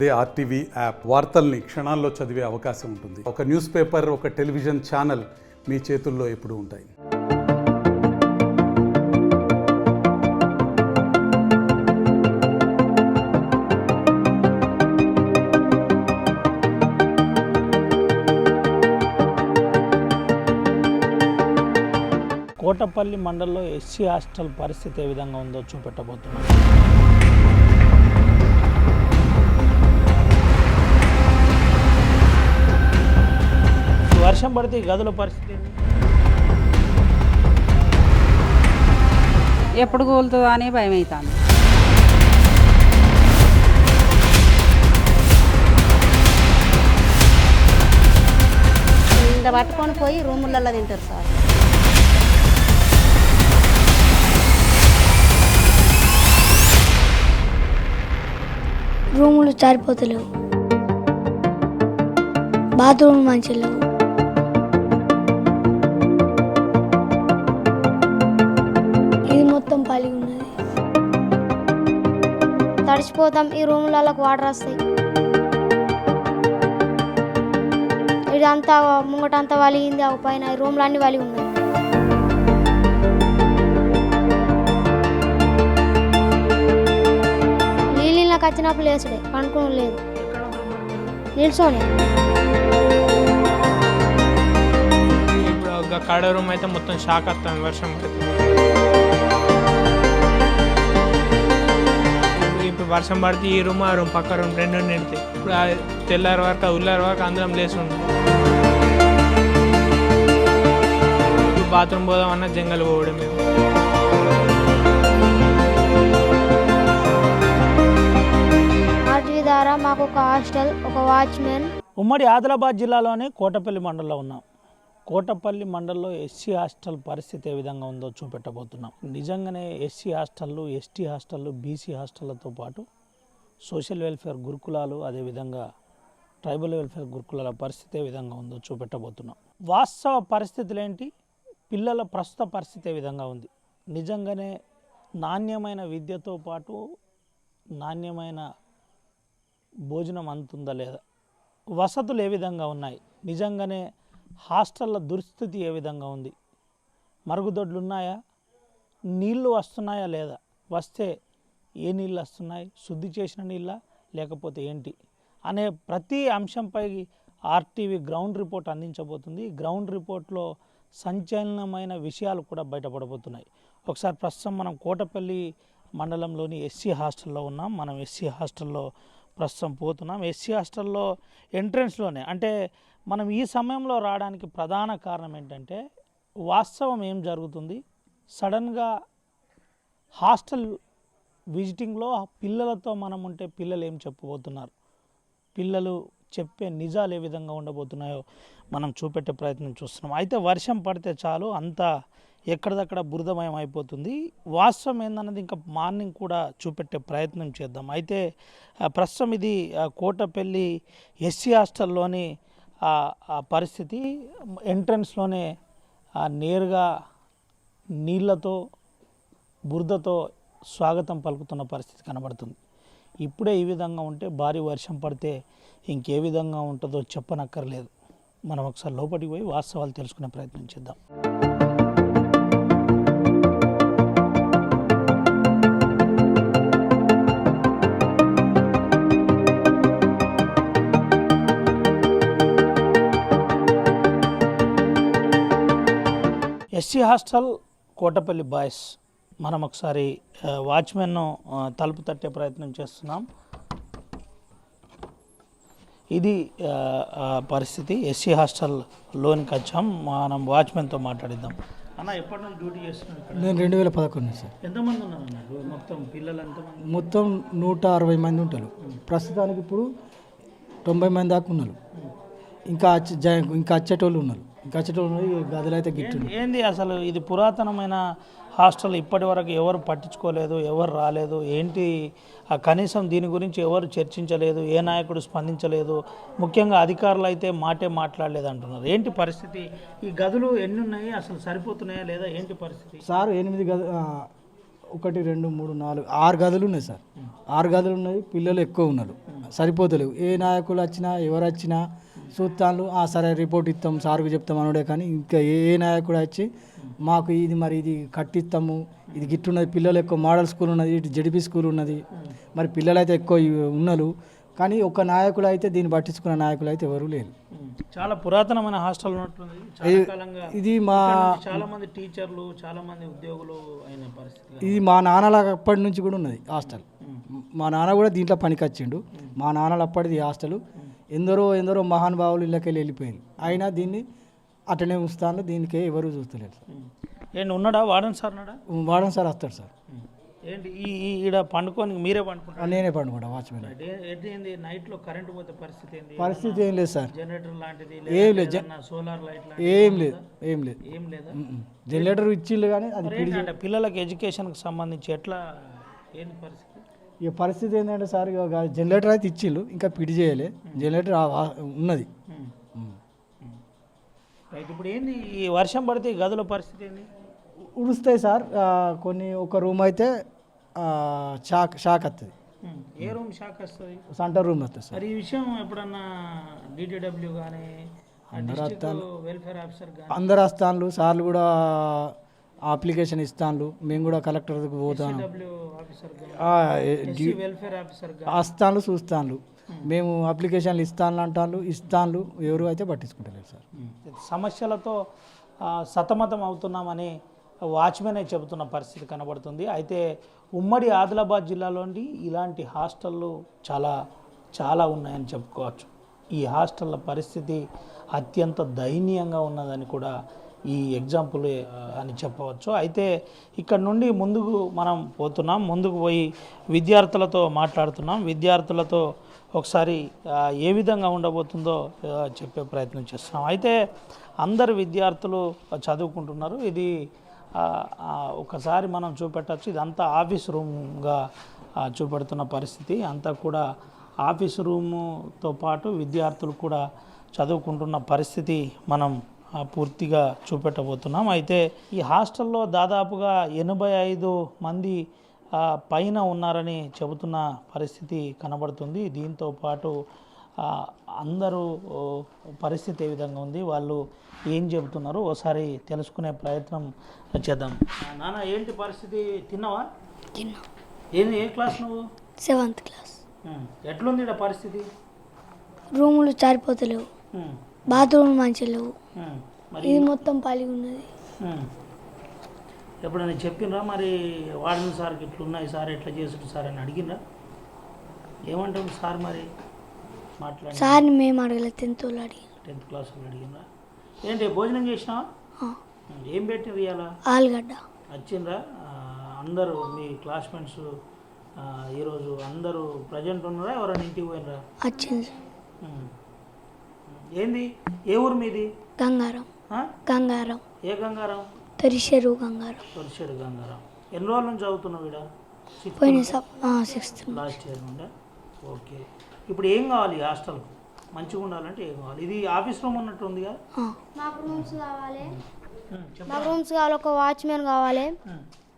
అదే RTV app వార్తల్ని క్షణాల్లో చదివే అవకాశం ఉంటుంది. ఒక న్యూస్ పేపర్, ఒక టెలివిజన్ ఛానల్ మీ చేతుల్లో ఎప్పుడూ ఉంటాయి. కోటపల్లి మండలంలో ఎస్సీ హాస్టల్ పరిస్థితి ఏ విధంగా ఉందో చూపెట్టబోతున్నాం. వర్షం పడితే గదుల పరిస్థితి ఎప్పుడు కూలుతుందో అని భయం అవుతుంది. ఇంత పట్టుకొని పోయి రూములలో తింటారు సార్. రూములు సరిపోతలేవు, బాత్రూమ్ మంచిగా లేవు. ఇది మొత్తం పలిగి ఉన్నది. తడిచిపోతాం, ఈ రూములలోకి వాటర్ వస్తాయి. ఇదంతా ముంగటంతా వలిగింది, ఆ పైన ఈ రూములు అన్నీ వలిగి ఉన్నాయి. నీళ్ళకి వచ్చినప్పుడు లేచుడే, పండుకోవడం లేదు, నిల్చోనే. ఇప్పుడు ఒక కాడ రూమ్ అయితే మొత్తం షాక్ వస్తుంది వర్షం పడుతుంది. ఇప్పుడు వర్షం పడితే ఈ రూమ్ ఆ రూమ్ పక్క రూమ్ రెండు నిండుతాయి. ఇప్పుడు తెల్లారి వరకు ఉల్లారి వరకు అందరం లేచి ఉంటాం. బాత్రూమ్ పోదామన్నా జంగల్ పోవడం మేము. ఆర్టీవీ ద్వారా మాకు ఒక హాస్టల్, ఒక వాచ్మెన్. ఉమ్మడి ఆదిలాబాద్ జిల్లాలోని కోటపల్లి మండలంలో ఉన్నాం. కోటపల్లి మండలంలో ఎస్సీ హాస్టల్ పరిస్థితి ఏ విధంగా ఉందో చూపెట్టబోతున్నాం. నిజంగానే ఎస్సీ హాస్టళ్ళు, ఎస్టీ హాస్టళ్ళు, బీసీ హాస్టళ్లతో పాటు సోషల్ వెల్ఫేర్ గురుకులాలు, అదేవిధంగా ట్రైబల్ వెల్ఫేర్ గురుకులాల పరిస్థితి ఏ విధంగా ఉందో చూపెట్టబోతున్నాం. వాస్తవ పరిస్థితులు ఏంటి, పిల్లల ప్రస్తుత పరిస్థితి ఏ విధంగా ఉంది, నిజంగానే నాణ్యమైన విద్యతో పాటు నాణ్యమైన భోజనం అందుతుందా లేదా, వసతులు ఏ విధంగా ఉన్నాయి, నిజంగానే హాస్టళ్ళ దుస్థితి ఏ విధంగా ఉంది, మరుగుదొడ్లు ఉన్నాయా, నీళ్లు వస్తున్నాయా లేదా, వస్తే ఏ నీళ్ళు వస్తున్నాయి, శుద్ధి చేసిన నీళ్ళ లేకపోతే ఏంటి అనే ప్రతి అంశంపై ఆర్టీవీ గ్రౌండ్ రిపోర్ట్ అందించబోతుంది. గ్రౌండ్ రిపోర్ట్లో సంచలనమైన విషయాలు కూడా బయటపడబోతున్నాయి. ఒకసారి ప్రస్తుతం మనం కోటపల్లి మండలంలోని ఎస్సీ హాస్టల్లో ఉన్నాం. మనం ఎస్సీ హాస్టల్లో ప్రస్తుతం పోతున్నాం. ఎస్సీ హాస్టల్లో ఎంట్రన్స్లోనే, అంటే మనం ఈ సమయంలో రావడానికి ప్రధాన కారణం ఏంటంటే వాస్తవం ఏం జరుగుతుంది, సడన్గా హాస్టల్ విజిటింగ్లో పిల్లలతో మనం ఉంటే పిల్లలు ఏం చెప్పబోతున్నారు, పిల్లలు చెప్పే నిజాలు ఏ విధంగా ఉండబోతున్నాయో మనం చూపెట్టే ప్రయత్నం చూస్తున్నాం. అయితే వర్షం పడితే చాలు అంతా ఎక్కడిదక్కడ బురదమయం అయిపోతుంది. వాస్తవం ఏందన్నది ఇంకా మార్నింగ్ కూడా చూపెట్టే ప్రయత్నం చేద్దాం. అయితే ప్రస్తుతం ఇది కోటపల్లి ఎస్సీ హాస్టల్లోని పరిస్థితి. ఎంట్రన్స్లోనే నేరుగా నీళ్లతో బురదతో స్వాగతం పలుకుతున్న పరిస్థితి కనబడుతుంది. ఇప్పుడే ఈ విధంగా ఉంటే భారీ వర్షం పడితే ఇంకే విధంగా ఉంటుందో చెప్పనక్కర్లేదు. మనం ఒకసారి లోపలికి పోయి వాస్తవాలు తెలుసుకునే ప్రయత్నం చేద్దాం. SC hostel Kotapalli boys. మనం ఒకసారి వాచ్మెన్ను తలుపు తట్టే ప్రయత్నం చేస్తున్నాం. ఇది పరిస్థితి. ఎస్సీ హాస్టల్ లోనికి వచ్చాం. మనం వాచ్మెన్తో మాట్లాడిద్దాం. అన్న, ఎప్పటి నుంచి డ్యూటీ చేస్తున్నాను? నేను 2011 సార్. ఎంతమంది ఉన్నారు అన్న మొత్తం పిల్లలు? ఎంతమంది? మొత్తం 160 మంది ఉంటారు. ప్రస్తుతానికి ఇప్పుడు 90 మంది దాకా ఉన్నారు. ఇంకా వచ్చేటోళ్ళు ఉన్నారు. గదులు అయితే గిట్టు. ఏంది అసలు ఇది పురాతనమైన హాస్టల్, ఇప్పటి వరకు ఎవరు పట్టించుకోలేదు, ఎవరు రాలేదు, ఏంటి కనీసం దీని గురించి ఎవరు చర్చించలేదు, ఏ నాయకుడు స్పందించలేదు, ముఖ్యంగా అధికారులు అయితే మాటే మాట్లాడలేదు అంటున్నారు. ఏంటి పరిస్థితి? ఈ గదులు ఎన్ని ఉన్నాయి, అసలు సరిపోతున్నాయా లేదా, ఏంటి పరిస్థితి? సార్ 8 1 2 3 4 6 గదులు ఉన్నాయి సార్. 6 గదులు ఉన్నాయి, పిల్లలు ఎక్కువ ఉన్నారు, సరిపోతలేవు. ఏ నాయకులు వచ్చినా ఎవరు వచ్చినా చూస్తాను, సరే రిపోర్ట్ ఇస్తాం సార్కు చెప్తాం అనుడే, కానీ ఇంకా ఏ నాయకుడు వచ్చి మాకు ఇది మరి ఇది కట్టిస్తాము, ఇది గిట్టున్నది, పిల్లలు ఎక్కువ మోడల్ స్కూల్ ఉన్నది, ఇటు జడిపి స్కూల్ ఉన్నది, మరి పిల్లలు అయితే ఎక్కువ ఉన్నారు, కానీ ఒక నాయకులు అయితే దీన్ని పట్టించుకున్న నాయకులు అయితే ఎవరు లేరు. చాలా పురాతనమైన హాస్టల్ ఉన్నట్టుంది. చాలా కాలంగా ఇది మా చాలా మంది టీచర్లు, చాలా మంది ఉద్యోగులు అయిన పరిస్థితి. ఇది మా నాన్నల అప్పటి నుంచి కూడా ఉన్నది హాస్టల్. మా నాన్న కూడా దీంట్లో పనికి వచ్చిండు. మా నాన్నలు అప్పటిది హాస్టల్. ఎందరో మహానుభావులు ఇళ్ళకెళ్ళి వెళ్ళిపోయారు, అయినా దీన్ని అటనే ఉంచుతాను, దీనికే ఎవరు చూస్తలేరు. ఏంటి ఉన్నాడా వాడని సార్? ఉన్నాడా? వాడని సార్ వస్తాడు సార్. ఏంటి ఈడ పండుకొని మీరే పండుకుంటారు? నేనే పండుకుంటా వాచ్మెన్. ఏంటి నైట్లో కరెంట్ పోతే పరిస్థితి ఏంది? పరిస్థితి ఏం లేదు సార్, జనరేటర్ లాంటిది ఏం లేదు, సోలార్ లైట్ ఏం లేదు, ఏం లేదు, ఏం లేదా? జనరేటర్ ఇచ్చిళ్ళు కానీ అది ఏంటంటే పిల్లలకి ఎడ్యుకేషన్కి సంబంధించి ఎట్లా ఏంటి పరిస్థితి? ఇక పరిస్థితి ఏంటంటే సార్, ఇక జనరేటర్ అయితే ఇచ్చిళ్ళు, ఇంకా పిడి చేయలే, జనరేటర్ ఉన్నది. రైట్. ఇప్పుడు ఏంది ఈ వర్షం పడితే ఈ గదుల పరిస్థితి ఏంది? ఉడుస్తాయి సార్. కొన్ని ఒక రూమ్ అయితే షాక్ వస్తుంది. ఏ రూమ్ షాక్ వస్తుంది? సెంటర్ రూమ్ వస్తుంది సార్. మరి ఈ విషయం ఎప్పుడన్నా డిటిడబ్ల్యూ కానీ వెల్ఫేర్ ఆఫీసర్ కానీ అందరు వస్తాను, సార్లు కూడా అప్లికేషన్ ఇస్తాను, మేము కూడా కలెక్టర్ దగ్గర పోతాను, ఆఫీసర్ వెల్ఫేర్ ఆఫీసర్ వస్తాను, చూస్తాను, మేము అప్లికేషన్లు ఇస్తాను, ఎవరు అయితే పట్టించుకుంటలేరు సార్. సమస్యలతో సతమతం అవుతున్నామని వాచ్మెనే చెబుతున్న పరిస్థితి కనబడుతుంది. అయితే ఉమ్మడి ఆదిలాబాద్ జిల్లాలోని ఇలాంటి హాస్టళ్ళు చాలా ఉన్నాయని చెప్పుకోవచ్చు. ఈ హాస్టళ్ళ పరిస్థితి అత్యంత దయనీయంగా ఉన్నదని కూడా ఈ ఎగ్జాంపుల్ అని చెప్పవచ్చు. అయితే ఇక్కడ నుండి ముందుకు మనం పోతున్నాం, ముందుకు పోయి విద్యార్థులతో మాట్లాడుతున్నాం. విద్యార్థులతో ఒకసారి ఏ విధంగా ఉండబోతుందో చెప్పే ప్రయత్నం చేస్తున్నాం. అయితే అందరు విద్యార్థులు చదువుకుంటున్నారు. ఇది ఒకసారి మనం చూపెట్టచ్చు, ఇదంతా ఆఫీస్ రూమ్గా చూపెడుతున్న పరిస్థితి. అంతా కూడా ఆఫీస్ రూముతో పాటు విద్యార్థులు కూడా చదువుకుంటున్న పరిస్థితి మనం పూర్తిగా చూపెట్టబోతున్నాం. అయితే ఈ హాస్టల్లో దాదాపుగా 85 మంది పైన ఉన్నారని చెబుతున్న పరిస్థితి కనబడుతుంది. దీంతో పాటు అందరూ పరిస్థితి ఏ విధంగా ఉంది, వాళ్ళు ఏం చెబుతున్నారు ఒకసారి తెలుసుకునే ప్రయత్నం చేద్దాం. నాన్న ఏంటి పరిస్థితి? తిన్నావా? తిన్నా. ఏ క్లాస్ నువ్వు? 7th class. ఎట్లుంది ఇక్కడ పరిస్థితి? రూములు సరిపోతలేవు, బాత్రూమ్లు మంచిగా లేవు, మరి ఇది మొత్తం పలిగి ఉన్నది. ఎప్పుడైనా చెప్పినరా మరి వాడిన సార్కి ఇట్లున్నాయి సార్, ఎట్లా చేసుడు సార్ అని అడిగినరా? ఏమంటారు సార్ మరి? మాట్లాడి సార్ని మేము అడగలేదు, 10th వాళ్ళు అడిగి. 10th క్లాస్ వాళ్ళు అడిగినరా? ఏంటి భోజనం చేసినావా? ఏం పెట్టినరు ఇవాళ? ఆలుగడ్డ. వచ్చిండ్రా అందరూ మీ క్లాస్మేట్స్? ఈరోజు అందరూ ప్రజెంట్ ఉన్నారా, ఎవరైనా ఇంటికి పోయినరా? వచ్చింది. ఏంది ఏ ఊరు మీది? గంగారం. గంగారం. ఏ గంగారం? తొరిషేరు గంగారం. తొరిషేరు గంగారం. ఎన్ని రోజుల నుంచి చదువుతున్నావు ఇక్కడ? పోయిన 6th లాస్ట్ ఇయర్ నుండే. ఓకే. ఇప్పుడు ఏం కావాలి హాస్టల్ మంచిగా ఉండాలంటే ఏం కావాలి? ఇది ఆఫీస్ రూమ్ ఉన్నట్టు ఉంది కదా? మాకు రూమ్స్ కావాలి, ఒక వాచ్మెన్ కావాలి,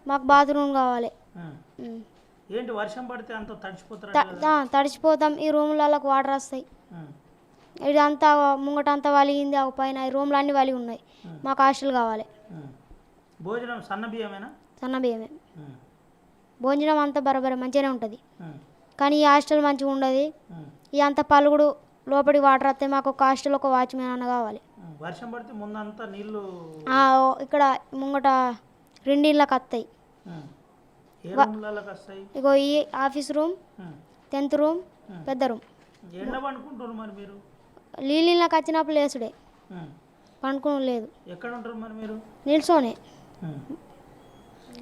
మాకు బాత్రూమ్ కావాలి. ఏంటి వర్షం పడితే అంత తడిచిపోతారా? తడిచిపోతాం. ఈ రూమ్లలోకి వాటర్ వస్తాయి, ఇదంతా ముంగటంతా వలిగింది, ఒక పైన ఈ రూమ్లు అన్నీ వలిగి ఉన్నాయి. మాకు హాస్టల్ కావాలి. భోజనం సన్న బియ్యమేనా? సన్న బియ్యమే. భోజనం అంతా బరాబర్ మంచిగానే ఉంటుంది, కానీ ఈ హాస్టల్ మంచిగా ఉండదు. ఈ అంత పలుగుడు లోపలి వాటర్ వస్తే మాకు ఒక హాస్టల్ ఒక వాచ్మెన్ అన్న కావాలి. వర్షం పడితే ముందంతా నీళ్ళు ఇక్కడ ముంగట 2 ఇళ్ళకి వస్తాయి. ఇగో ఈ ఆఫీస్ రూమ్, 10th రూమ్, పెద్ద రూమ్. మరి మీరు నీళ్ళకి వచ్చినప్పుడు లేసుడే, పండుకోవడం లేదు. ఎక్కడ ఉంటారు మరి మీరు? నిల్చోనే.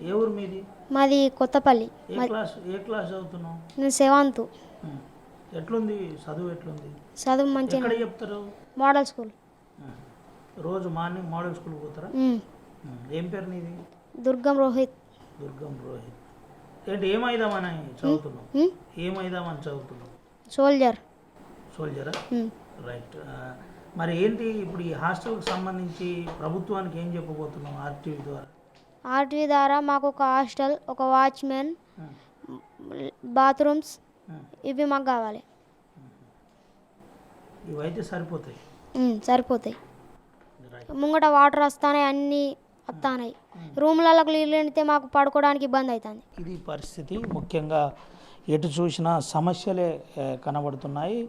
ఏ ఊరు మీది? మాది కొత్తపల్లి. ఏ క్లాస్ చదువుతున్నావు? నేను 7th. ఎట్లుంది చదువు? ఎట్లుంది చదువు? మంచిగా. ఎక్కడ చెప్తారు? Model school. రోజు మార్నింగ్ మోడల్ స్కూల్ పోతారా? ఏం పేరు నీది? దుర్గం రోహిత్. దుర్గం రోహిత్. ఏంటి ఏమైదామని చదువుతున్నావు? ఏమైదామని చదువుతున్నావు? సోల్జరా. రైట్. మరి ఏంటి ఇప్పుడు ఈ హాస్టల్కి సంబంధించి ప్రభుత్వానికి ఏం చెప్పబోతున్నావు ఆర్టీవీ ద్వారా? ఆర్టీవీ ద్వారా మాకు ఒక హాస్టల్, ఒక వాచ్మెన్, బాత్రూమ్స్ ఇవి మాకు కావాలి. ఇవైతే సరిపోతాయి. సరిపోతాయి. ముంగట వాటర్ వస్తాయి, అన్నీ వస్తాయి. రూమ్లకు నీళ్ళు నిండితే మాకు పడుకోవడానికి ఇబ్బంది అవుతుంది. ఇది పరిస్థితి. ముఖ్యంగా ఎటు చూసినా సమస్యలే కనబడుతున్నాయి.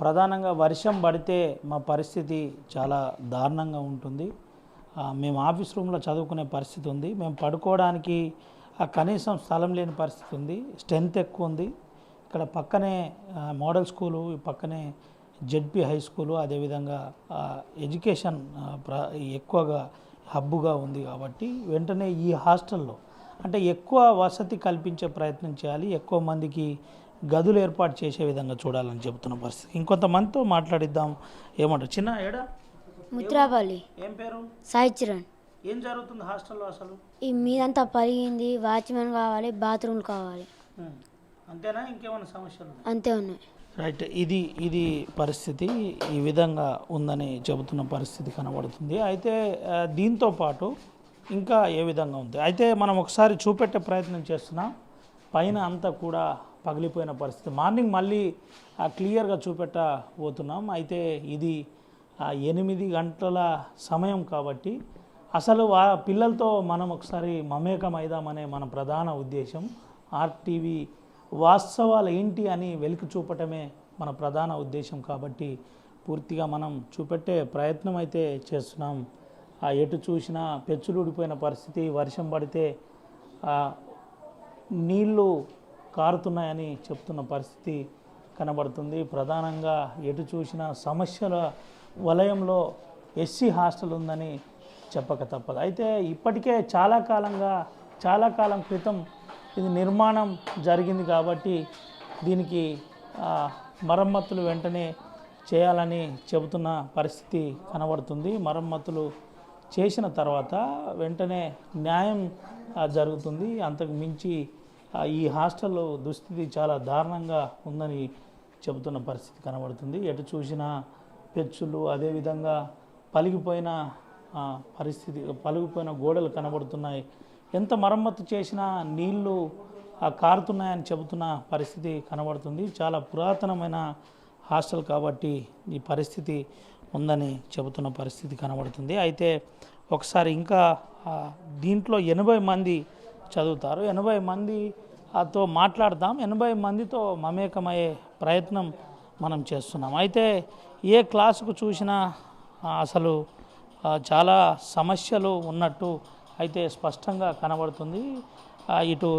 ప్రధానంగా వర్షం పడితే మా పరిస్థితి చాలా దారుణంగా ఉంటుంది. మేము ఆఫీస్ రూమ్లో చదువుకునే పరిస్థితి ఉంది. మేము పడుకోవడానికి కనీసం స్థలం లేని పరిస్థితి ఉంది. స్ట్రెంత్ ఎక్కువ ఉంది. ఇక్కడ పక్కనే మోడల్ స్కూలు, పక్కనే జెడ్పీ హై స్కూలు, అదేవిధంగా ఎడ్యుకేషన్ ఎక్కువగా హబ్బుగా ఉంది. కాబట్టి వెంటనే ఈ హాస్టల్లో అంటే ఎక్కువ వసతి కల్పించే ప్రయత్నం చేయాలి. ఎక్కువ మందికి గదులు ఏర్పాటు చేసే విధంగా చూడాలని చెబుతున్న పరిస్థితి. ఇంకొంతమందితో మాట్లాడిద్దాం. ఏమంటారు? చిన్న ఏడా ముత్రాపల్లి. ఏం పేరు? సాయి చిరణ్. ఏం జరుగుతుంది హాస్టల్లో అసలు? ఈ మీదంతా పలిగింది. వాచ్మెన్ కావాలి, బాత్రూమ్ కావాలి. అంతేనా? ఇంకేమైనా సమస్యలు? అంతే ఉన్నాయి. రైట్. ఇది పరిస్థితి ఈ విధంగా ఉందని చెబుతున్న పరిస్థితి కనబడుతుంది. అయితే దీంతో పాటు ఇంకా ఏ విధంగా ఉంది అయితే మనం ఒకసారి చూపెట్టే ప్రయత్నం చేస్తున్నాం. పైన అంతా కూడా పగిలిపోయిన పరిస్థితి. మార్నింగ్ మళ్ళీ క్లియర్గా చూపెట్టబోతున్నాం. అయితే ఇది 8 గంటల సమయం కాబట్టి అసలు పిల్లలతో మనం ఒకసారి మమేకమైదామనే మన ప్రధాన ఉద్దేశం. ఆర్టీవీ వాస్తవాలు ఏంటి అని వెలికి చూపటమే మన ప్రధాన ఉద్దేశం కాబట్టి పూర్తిగా మనం చూపెట్టే ప్రయత్నం అయితే చేస్తున్నాం. ఎటు చూసినా పెచ్చులు ఊడిపోయిన పరిస్థితి. వర్షం పడితే నీళ్లు కారుతున్నాయని చెప్తున్న పరిస్థితి కనబడుతుంది. ప్రధానంగా ఎటు చూసినా సమస్యల వలయంలో ఎస్సీ హాస్టల్ ఉందని చెప్పక తప్పదు. అయితే ఇప్పటికే చాలా కాలం క్రితం ఇది నిర్మాణం జరిగింది కాబట్టి దీనికి మరమ్మతులు వెంటనే చేయాలని చెబుతున్న పరిస్థితి కనబడుతుంది. మరమ్మతులు చేసిన తర్వాత వెంటనే న్యాయం జరుగుతుంది. అంతకు మించి ఈ హాస్టల్ దుస్థితి చాలా దారుణంగా ఉందని చెబుతున్న పరిస్థితి కనబడుతుంది. ఎటు చూసినా పెచ్చులు, అదేవిధంగా పలిగిపోయిన గోడలు కనబడుతున్నాయి. ఎంత మరమ్మతు చేసినా నీళ్లు కారుతున్నాయని చెబుతున్న పరిస్థితి కనబడుతుంది. చాలా పురాతనమైన హాస్టల్ కాబట్టి ఈ పరిస్థితి ఉందని చెబుతున్న పరిస్థితి కనబడుతుంది. అయితే ఒకసారి ఇంకా దీంట్లో 80 మంది చదువుతారు. 80 మందితో మాట్లాడదాం. 80 మందితో మమేకమయ్యే ప్రయత్నం మనం చేస్తున్నాం. అయితే ఏ క్లాసుకు చూసినా అసలు చాలా సమస్యలు ఉన్నట్టు అయితే స్పష్టంగా కనబడుతుంది. ఇటు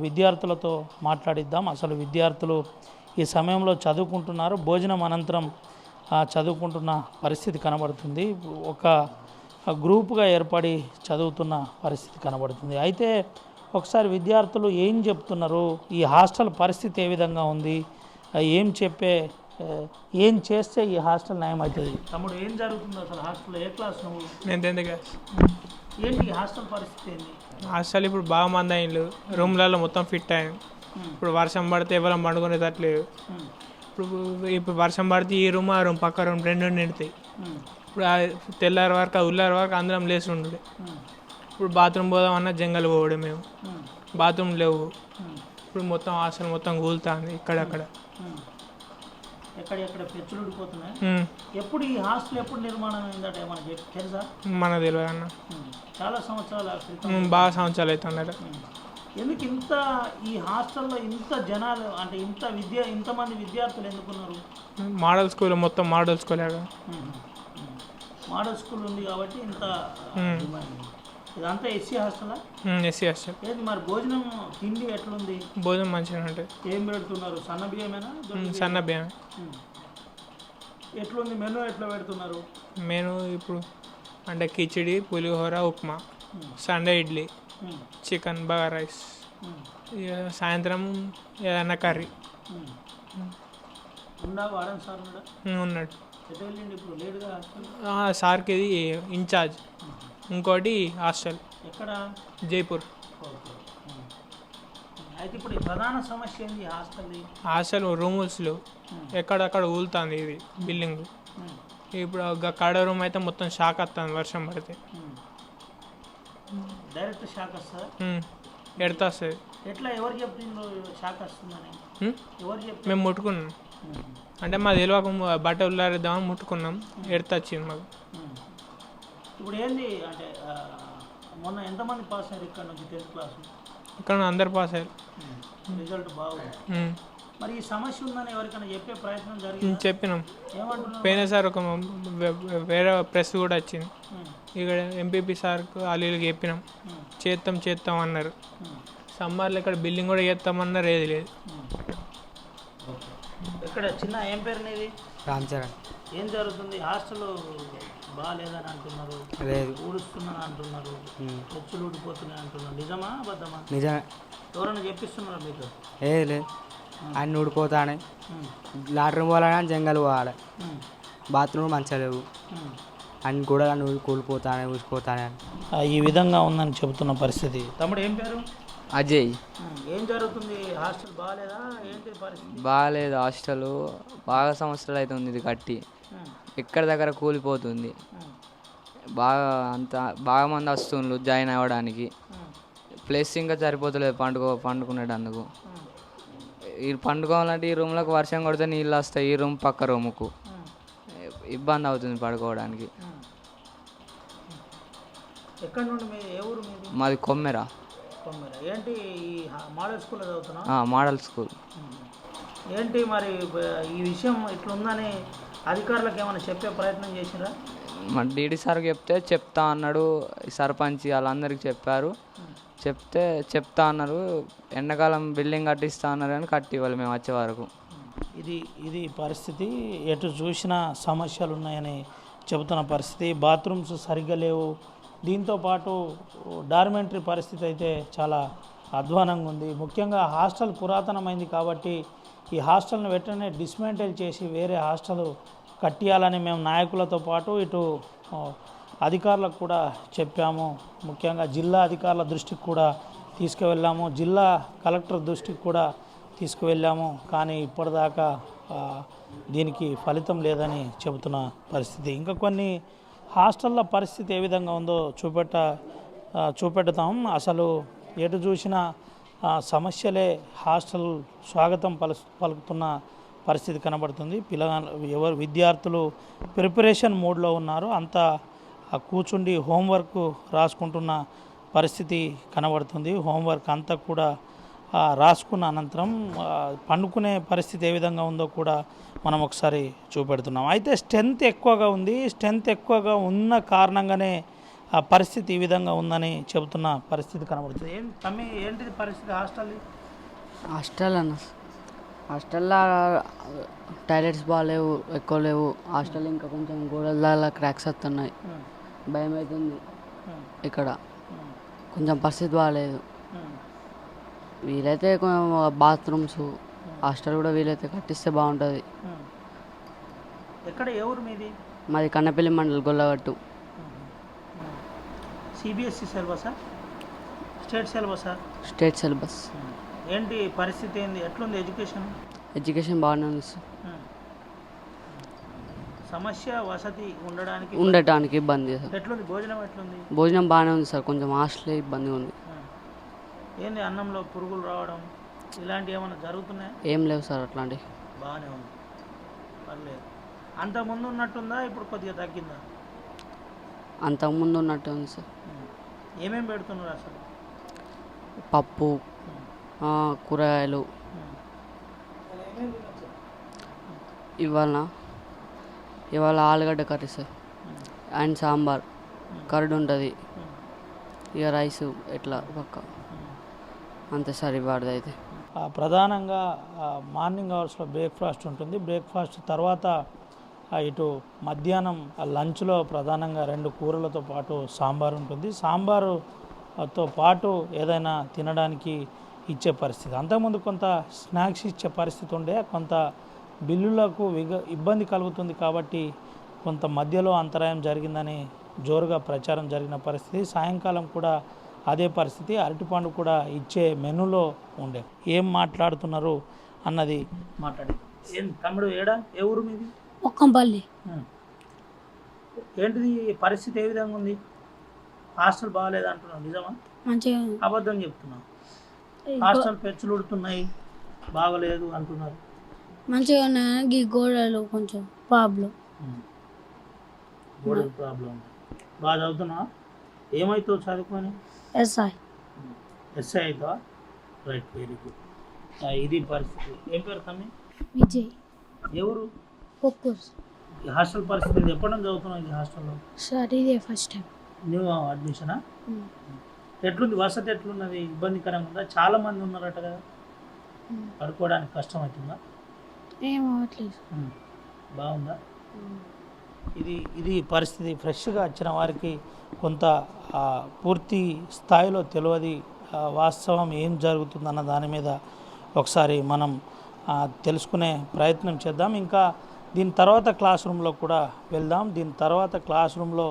విద్యార్థులతో మాట్లాడిద్దాం. అసలు విద్యార్థులు ఈ సమయంలో చదువుకుంటున్నారు. భోజనం అనంతరం చదువుకుంటున్న పరిస్థితి కనబడుతుంది. ఒక గ్రూపుగా ఏర్పడి చదువుతున్న పరిస్థితి కనబడుతుంది. అయితే ఒకసారి విద్యార్థులు ఏం చెప్తున్నారు, ఈ హాస్టల్ పరిస్థితి ఏ విధంగా ఉంది, ఏం చేస్తే ఈ హాస్టల్ న్యాయం అవుతుంది? తమ్ముడు, ఏం జరుగుతుంది అసలు హాస్టల్లో? ఏ క్లాస్ నువ్వు? నేను 10th క్లాస్. ఏంటి హాస్టల్ పరిస్థితి ఏంటి? హాస్టల్ ఇప్పుడు బాగా మంది అయిండ్రు. రూమ్లలో మొత్తం ఫిట్ అయ్యాం. ఇప్పుడు వర్షం పడితే ఎవరం పండుకునేటట్లేదు. ఇప్పుడు వర్షం పడితే ఈ రూమ్ ఆ రూమ్ పక్క రూమ్ 2 నిండుతాయి. ఇప్పుడు తెల్లారి వరకు ఉల్లారి వరకు అందరం లేచి ఉండే. ఇప్పుడు బాత్రూమ్ పోదామన్నా జంగల్ పోవడం. మేము బాత్రూమ్ లేవు. ఇప్పుడు మొత్తం హాస్టల్ మొత్తం కూలుతుంది. ఇక్కడక్కడ ఎక్కడెక్కడ పెచ్చులు ఊడిపోతున్నాయి. ఎప్పుడు ఈ హాస్టల్ ఎప్పుడు నిర్మాణం అయిందట మనకి తెలుసా? మనకు తెలియదు అన్న. చాలా సంవత్సరాల క్రితం. బాగా సంవత్సరాలు అవుతుందట. ఎందుకు ఈ హాస్టల్లో ఇంత జనాలు అంటే ఇంతమంది విద్యార్థులు ఎందుకున్నారు? మోడల్ స్కూల్, మొత్తం మోడల్ స్కూల్. మోడల్ స్కూల్ ఉంది కాబట్టి ఇంత. ఇదంతా ఎస్సీ హాస్టలా? SC hostel. ఏది మరి భోజనం తిండి ఎట్లుంది? భోజనం మంచిగా ఉంటుంది. ఏం పెడుతున్నారు? సన్న బియ్యమేనా? సన్న బియ్యం. ఎట్లుంది మెనూ? ఎట్లా పెడుతున్నారు మెనూ? ఇప్పుడు అంటే khichdi, pulihora, upma, Sunday idli, chicken, bagara rice, సాయంత్రం ఏదన్నా కర్రీ. ఉన్నాడు. సార్కి ఇది ఇన్ఛార్జ్. ఇంకోటి హాస్టల్ ఎక్కడ? జైపూర్. అయితే ఇప్పుడు ప్రధాన సమస్య ఏంది హాస్టల్? రూమ్స్లు ఎక్కడక్కడ ఊలుతుంది ఇది బిల్డింగ్. ఇప్పుడు కడ రూమ్ అయితే మొత్తం షాక్ వస్తుంది వర్షం పడితే. డైరెక్ట్ షాక్ వస్తుందా? ఎడత వస్తుంది. ఎట్లా ఎవరు చెప్పిండ్రు షాక్ వస్తుందని? ఎవరు చెప్పి? మేము ముట్టుకున్నాం, అంటే మా తెలియక బట్ట ఉల్లారేద్దామని ముట్టుకున్నాం, ఎడత వచ్చింది మాకు. ఇప్పుడు ఏంది అంటే మొన్న ఎంతమంది పాస్ అయ్యారు ఇక్కడ నుంచి 10th క్లాస్? ఇక్కడ అందరు పాస్ అయ్యారు. రిజల్ట్ బాగుంది. మరి ఈ సమస్య ఉందని ఎవరికైనా చెప్పే ప్రయత్నం జరిగింది? చెప్పినాం. ఏమంటున్నారు? పోయిన సార్ ఒక వేరే ప్రెస్ కూడా వచ్చింది, ఇక్కడ ఎంపీపీ సార్కు వాళ్ళు చెప్పినాం, చేస్తాం అన్నారు. సమ్మర్లో ఇక్కడ బిల్డింగ్ కూడా చేస్తామన్నారు, ఏది లేదు. ఇక్కడ చిన్న ఏం పేరు నీది? రామ్ చరణ్. ఏం జరుగుతుంది? హాస్టల్ బాగాలేదని అంటున్నారు, లేదు ఊడుస్తున్నాను అంటున్నారు, ఖర్చులు ఊడిపోతున్నాయి అంటున్నారు. నిజమా అబద్ధమా? నిజమే. ఎవరైనా చెప్పిస్తున్నారా మీకు? ఏది లేదు, అన్నీ ఊడిపోతానే. లాట్రూమ్ పోవాలని జంగల్ పోవాలి, బాత్రూమ్ మంచిగా లేవు, అన్ని కూడా అన్ని కూలిపోతానే ఊసిపోతానే. ఈ విధంగా ఉందని చెబుతున్న పరిస్థితి. తమ్ముడు ఏం పేరు? అజయ్. ఏం జరుగుతుంది? హాస్టల్ బాగాలేదా? ఏంటి పరిస్థితి? బాగాలేదు హాస్టల్, బాగా సంవత్సరాలు అవుతుంది ఇది కట్టి, ఎక్కడి దగ్గర కూలిపోతుంది. బాగా మంది వస్తుండ్రు జాయిన్ అవ్వడానికి, ప్లేస్ ఇంకా సరిపోతలేదు పండుకునేటందుకు. ఈ పండుకోవాలంటే ఈ రూమ్లోకి వర్షం కొడితే నీళ్ళు వస్తాయి, ఈ రూమ్ పక్క రూముకు ఇబ్బంది అవుతుంది పడుకోవడానికి. ఎక్కడి నుండి ఏ ఊరు మీది? మాది కొమ్మెర. ఏంటి ఈ మోడల్ స్కూల్లో చదువుతున్నా? Model school. ఏంటి మరి ఈ విషయం ఇట్లుందని అధికారులకు ఏమైనా చెప్పే ప్రయత్నం చేసిరా? మరి డీడీ సార్కి చెప్తా అన్నాడు, సర్పంచ్ వాళ్ళందరికీ చెప్పారు, చెప్తా అన్నారు. ఎండాకాలం బిల్డింగ్ కట్టిస్తా అన్నారు కానీ కట్టి ఇవ్వాలి మేము వచ్చే వరకు. ఇది పరిస్థితి. ఎటు చూసినా సమస్యలు ఉన్నాయని చెబుతున్న పరిస్థితి. బాత్రూమ్స్ సరిగ్గా లేవు. దీంతోపాటు డార్మెంటరీ పరిస్థితి అయితే చాలా అధ్వానంగా ఉంది. ముఖ్యంగా హాస్టల్ పురాతనమైంది కాబట్టి ఈ హాస్టల్ని వెంటనే డిస్మెంటల్ చేసి వేరే హాస్టల్ కట్టియాలని మేము నాయకులతో పాటు ఇటు అధికారులకు కూడా చెప్పాము. ముఖ్యంగా జిల్లా అధికారుల దృష్టికి కూడా తీసుకువెళ్ళాము, జిల్లా కలెక్టర్ దృష్టికి కూడా తీసుకువెళ్ళాము. కానీ ఇప్పటిదాకా దీనికి ఫలితం లేదని చెబుతున్న పరిస్థితి. ఇంకా కొన్ని హాస్టళ్ళ పరిస్థితి ఏ విధంగా ఉందో చూపెడతాం. అసలు ఎటు చూసినా సమస్యలే హాస్టల్ స్వాగతం పలుకుతున్న పరిస్థితి కనబడుతుంది. విద్యార్థులు ప్రిపరేషన్ మోడ్లో ఉన్నారు, అంతా కూర్చుండి హోంవర్క్ రాసుకుంటున్న పరిస్థితి కనబడుతుంది. హోంవర్క్ అంతా కూడా రాసుకున్న అనంతరం పండుకునే పరిస్థితి ఏ విధంగా ఉందో కూడా మనం ఒకసారి చూపెడుతున్నాం. అయితే స్ట్రెంత్ ఎక్కువగా ఉంది. స్ట్రెంత్ ఎక్కువగా ఉన్న కారణంగానే ఆ పరిస్థితి ఈ విధంగా ఉందని చెబుతున్న పరిస్థితి కనబడుతుంది. ఏంటిది పరిస్థితి హాస్టల్ అన్న? హాస్టల్లో టాయిలెట్స్ బాగాలేవు, ఎక్కువ లేవు. హాస్టల్ ఇంకా కొంచెం గోడల క్రాక్స్ వస్తున్నాయి, భయం అవుతుంది. ఇక్కడ కొంచెం పరిస్థితి బాగాలేదు. వీలైతే బాత్రూమ్స్ హాస్టల్ కూడా వీలైతే కట్టిస్తే బాగుంటుంది. ఎక్కడ? ఏ ఊరు మీది? మాది కన్నపల్లి మండల్, గొల్లగట్టు. సిబిఎస్ఈ సిలబసా? స్టేట్ సిలబసా? State syllabus. ఏంటి పరిస్థితి? ఏంది? ఎట్లుంది ఎడ్యుకేషన్? ఎడ్యుకేషన్ బాగానే ఉంది సార్. సమస్య వసతి ఉండటానికి ఇబ్బంది సార్. ఎట్లుంది? భోజనం ఎట్లుంది? భోజనం బాగానే ఉంది సార్, కొంచెం హాస్టల్ ఇబ్బంది ఉంది. ఏంది అన్నంలో పురుగులు రావడం ఇలాంటివి ఏమైనా జరుగుతున్నాయా? ఏం లేవు సార్ అట్లాంటివి. బాగానే ఉంది, పర్లేదు. అంతకుముందు ఉన్నట్టుందా? ఇప్పుడు కొద్దిగా తగ్గిందా? అంతకుముందు ఉన్నట్టు ఉంది సార్. ఏమేమి పెడుతున్నారు అసలు? పప్పు, కూరగాయలు. ఇవాళ ఆలుగడ్డ curry sir and sambar, curd ఉంటుంది, ఇక రైస్ ఎట్లా పక్క అంతే సార్ ఇవాళ అయితే. ప్రధానంగా మార్నింగ్ అవర్స్లో బ్రేక్ఫాస్ట్ ఉంటుంది. బ్రేక్ఫాస్ట్ తర్వాత ఇటు మధ్యాహ్నం లంచ్లో ప్రధానంగా 2 కూరలతో పాటు సాంబార్ ఉంటుంది. సాంబారుతో పాటు ఏదైనా తినడానికి ఇచ్చే పరిస్థితి. అంతకుముందు కొంత స్నాక్స్ ఇచ్చే పరిస్థితి ఉండే, కొంత బిల్లులకు ఇబ్బంది కలుగుతుంది కాబట్టి కొంత మధ్యలో అంతరాయం జరిగిందని జోరుగా ప్రచారం జరిగిన పరిస్థితి. సాయంకాలం కూడా అదే పరిస్థితి. అరటిపండు కూడా ఇచ్చే మెనూలో ఉండే. ఏం మాట్లాడుతున్నారు అన్నది మాట్లాడి. ఏం తమ్ముడు ఏడా? ఏ ఊరు మీది? మొక్కంపల్లి. ఏంటిది పరిస్థితి? ఏ విధంగా ఉంది? హాస్టల్ బాగాలేదు అంటున్నావు, నిజమా? మంచిగా అబద్ధం చెప్తున్నావు. హాస్టల్ పెచ్చులు ఉడుతున్నాయి, బాగలేదు అంటున్నారు. మంచిగా ఉన్నాయి, ఈ గోడలు కొంచెం ప్రాబ్లం. గోడల ప్రాబ్లం. బాగా చదువుతున్నావా? ఏమవుతావు చదువుకొని? ఎస్ఐ ఎస్ఐ అవుతావా? Right, very good. ఇది పరిస్థితి. ఏం పేరు తమ్మి? విజయ్ ఎవరు? పొక్కూరు ఈ హాస్టల్ పరిస్థితి ఇది ఎప్పటి నుంచి చదువుతున్నావు ఈ హాస్టల్లో? సార్ ఇదే ఫస్ట్ టైం. నువ్వు అడ్మిషనా? ఎట్లుంది వసతి, ఎట్లున్నది? ఇబ్బందికరంగా ఉందా? చాలా మంది ఉన్నారట కదా, పడుకోవడానికి కష్టం అవుతుందా? ఏం అవ్వట్లేదు. బాగుందా? ఇది పరిస్థితి. ఫ్రెష్గా వచ్చిన వారికి కొంత పూర్తి స్థాయిలో తెలియదు వాస్తవం ఏం జరుగుతుందన్న దాని మీద ఒకసారి మనం తెలుసుకునే ప్రయత్నం చేద్దాం. ఇంకా దీని తర్వాత క్లాస్ రూమ్లో కూడా వెళ్దాం. దీని తర్వాత క్లాస్ రూమ్లో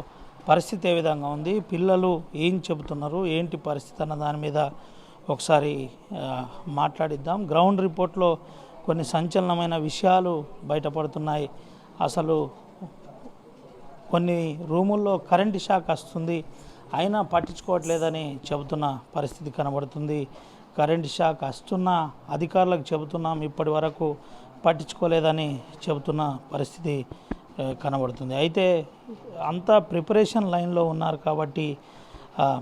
పరిస్థితి ఏ విధంగా ఉంది, పిల్లలు ఏం చెబుతున్నారు, ఏంటి పరిస్థితి అన్న దాని మీద ఒకసారి మాట్లాడిద్దాం. గ్రౌండ్ రిపోర్ట్లో కొన్ని సంచలనమైన విషయాలు బయటపడుతున్నాయి. అసలు కొన్ని రూముల్లో కరెంటు షాక్ వస్తుంది, అయినా పట్టించుకోవట్లేదని చెబుతున్న పరిస్థితి కనబడుతుంది. కరెంటు షాక్ వస్తున్న అధికారులకు చెబుతున్నాం, ఇప్పటి వరకు పట్టించుకోలేదని చెబుతున్న పరిస్థితి కనబడుతుంది. అయితే అంతా ప్రిపరేషన్ లైన్లో ఉన్నారు కాబట్టి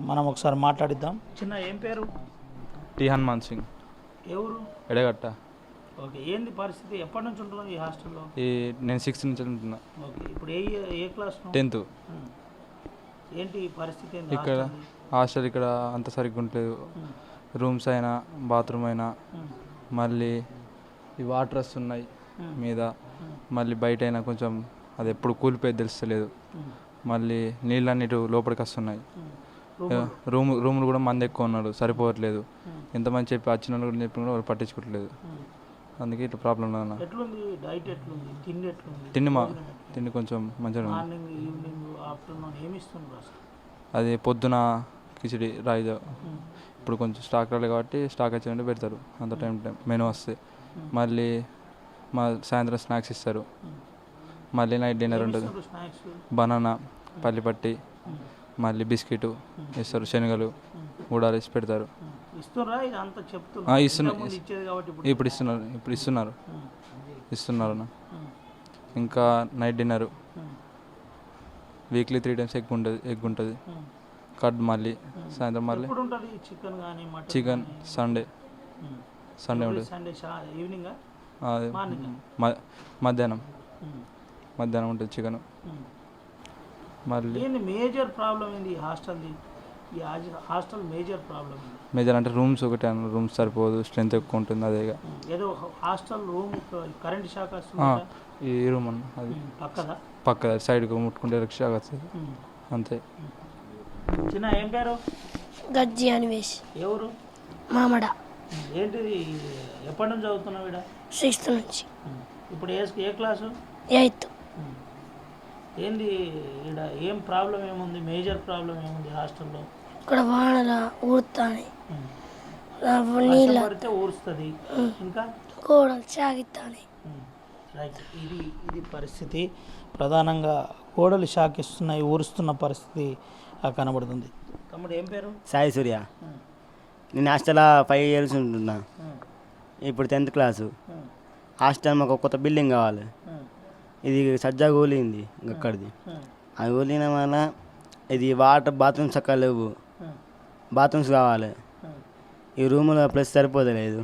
మనం ఒకసారి మాట్లాడిద్దాం. చిన్న ఏం పేరు? టి హనుమాన్ సింగ్. ఎవరు? ఎడగట్ట. ఓకే, ఏంది పరిస్థితి? ఎప్పటి నుంచి ఉంటున్నావు ఈ హాస్టల్లో? నేను 6th నుంచి ఉంటున్నా. ఓకే, ఇప్పుడు ఏ క్లాస్? 10th. ఏంటి పరిస్థితి? ఇక్కడ హాస్టల్ ఇక్కడ అంత సరిగ్గా ఉండలేదు. రూమ్స్ అయినా బాత్రూమ్ అయినా, మళ్ళీ ఈ వాటర్ వస్తున్నాయి మీద, మళ్ళీ బయట అయినా కొంచెం అది ఎప్పుడు కూలిపోయి తెలుస్తలేదు. మళ్ళీ నీళ్ళన్నిటి లోపలికి వస్తున్నాయి. రూములు కూడా మంది ఎక్కువ ఉన్నారు, సరిపోవట్లేదు. ఎంతమంది చెప్పి వచ్చిన వాళ్ళు చెప్పి కూడా వాళ్ళు పట్టించుకోవట్లేదు. అందుకే ఇట్లా ప్రాబ్లం అన్న. తిండి కొంచెం మంచిగా అది పొద్దున కిచిడి రాయిదో, ఇప్పుడు కొంచెం స్టాక్ రాలేదు కాబట్టి స్టాక్ వచ్చినట్టు పెడతారు అంత టైం మెనూ వస్తే. మళ్ళీ సాయంత్రం స్నాక్స్ ఇస్తారు. మళ్ళీ నైట్ డిన్నర్ ఉంటుంది. బనానా, పల్లిపట్టి, మళ్ళీ బిస్కెట్ ఇస్తారు, శనగలు గూడాలు వేసి పెడతారు. ఇప్పుడు ఇస్తున్నారు. ఇంకా night dinner weekly 3 times egg ఉంటుంది. కడ్ మళ్ళీ సాయంత్రం మళ్ళీ చికెన్ సండే ఉంటుంది. మధ్యాహ్నం ఉంటుంది చికెన్. మళ్ళీ మేజర్ ప్రాబ్లం ఏంది హాస్టల్ది? ఈ హాస్టల్ మేజర్ ప్రాబ్లం మేజర్ అంటే రూమ్స్ ఒకటే, రూమ్స్ సరిపోదు, స్ట్రెంత్ ఎక్కువ ఉంటుంది. అదేగా ఏదో హాస్టల్ రూమ్ కరెంట్ షాక్ వస్తుంది. ఈ రూమ్ అన్న అది పక్క సైడ్కి ముట్టుకుంటే షాక్ వస్తుంది అంతే. చిన్న ఏం పేరు? గజ్జి అనివేష్. ఎవరు? మామడ. ఏంటిది ఎప్పటి నుంచి చదువుతున్నావు? 6th నుంచి. ఇప్పుడు ఏ క్లాసు? 8th. ఏంది ఇక్కడ ఏం ప్రాబ్లం ఏముంది? మేజర్ ప్రాబ్లం ఏముంది హాస్టల్లో? ఇక్కడ వానల ఊరుతాయి, నీళ్ళు పడితే ఊరుస్తుంది, ఇంకా గోడలు సాగిస్తాయి. రైట్, ఇది పరిస్థితి. ప్రధానంగా గోడలు షాక్ ఇస్తున్నాయి, ఊరుస్తున్న పరిస్థితి కనబడుతుంది. తమ్ముడు ఏం పేరు? సాయి సూర్య. నేను హాస్టల్ 5 years ఉంటున్నా. ఇప్పుడు 10th క్లాసు. హాస్టల్ మాకు కొత్త బిల్డింగ్ కావాలి. ఇది సజ్జా కూలింది అక్కడిది. అది కూలిన వల్ల ఇది బాత్రూమ్స్ చక్కగా లేవు, బాత్రూమ్స్ కావాలి. ఈ రూములో ప్లస్ సరిపోతలేదు.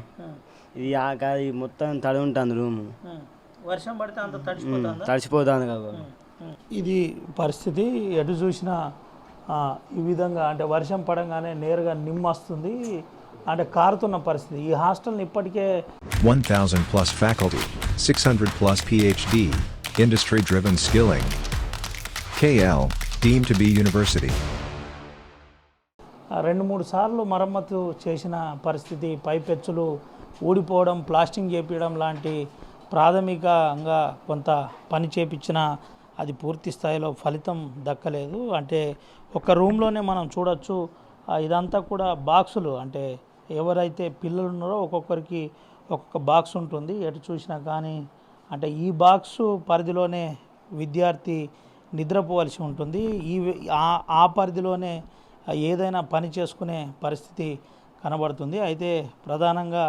ఇది మొత్తం తడి ఉంటుంది రూము, వర్షం పడితే అంత తడిచిపోతుంది కదా. ఇది పరిస్థితి. ఎటు చూసినా ఈ విధంగా అంటే వర్షం పడంగానే నేరుగా నిమ్మొస్తుంది, అంటే కారుతున్న పరిస్థితి. ఈ హాస్టల్ని ఇప్పటికే 1000+ faculty, 600+ PhD, industry-driven skilling. KL, deemed to be university. 2-3 సార్లు మరమ్మతు చేసిన పరిస్థితి. పైపెచ్చులు ఊడిపోవడం, ప్లాస్టింగ్ చేపించడం లాంటి ప్రాథమికంగా కొంత పని చేపించిన అది పూర్తి స్థాయిలో ఫలితం దక్కలేదు. అంటే ఒక రూమ్లోనే మనం చూడొచ్చు, ఇదంతా కూడా బాక్సులు, అంటే ఎవరైతే పిల్లలు ఉన్నారో ఒక్కొక్కరికి ఒక్కొక్క బాక్స్ ఉంటుంది. ఎటు చూసినా కానీ అంటే ఈ బాక్సు పరిధిలోనే విద్యార్థి నిద్రపోవలసి ఉంటుంది. ఆ పరిధిలోనే ఏదైనా పని చేసుకునే పరిస్థితి కనబడుతుంది. అయితే ప్రధానంగా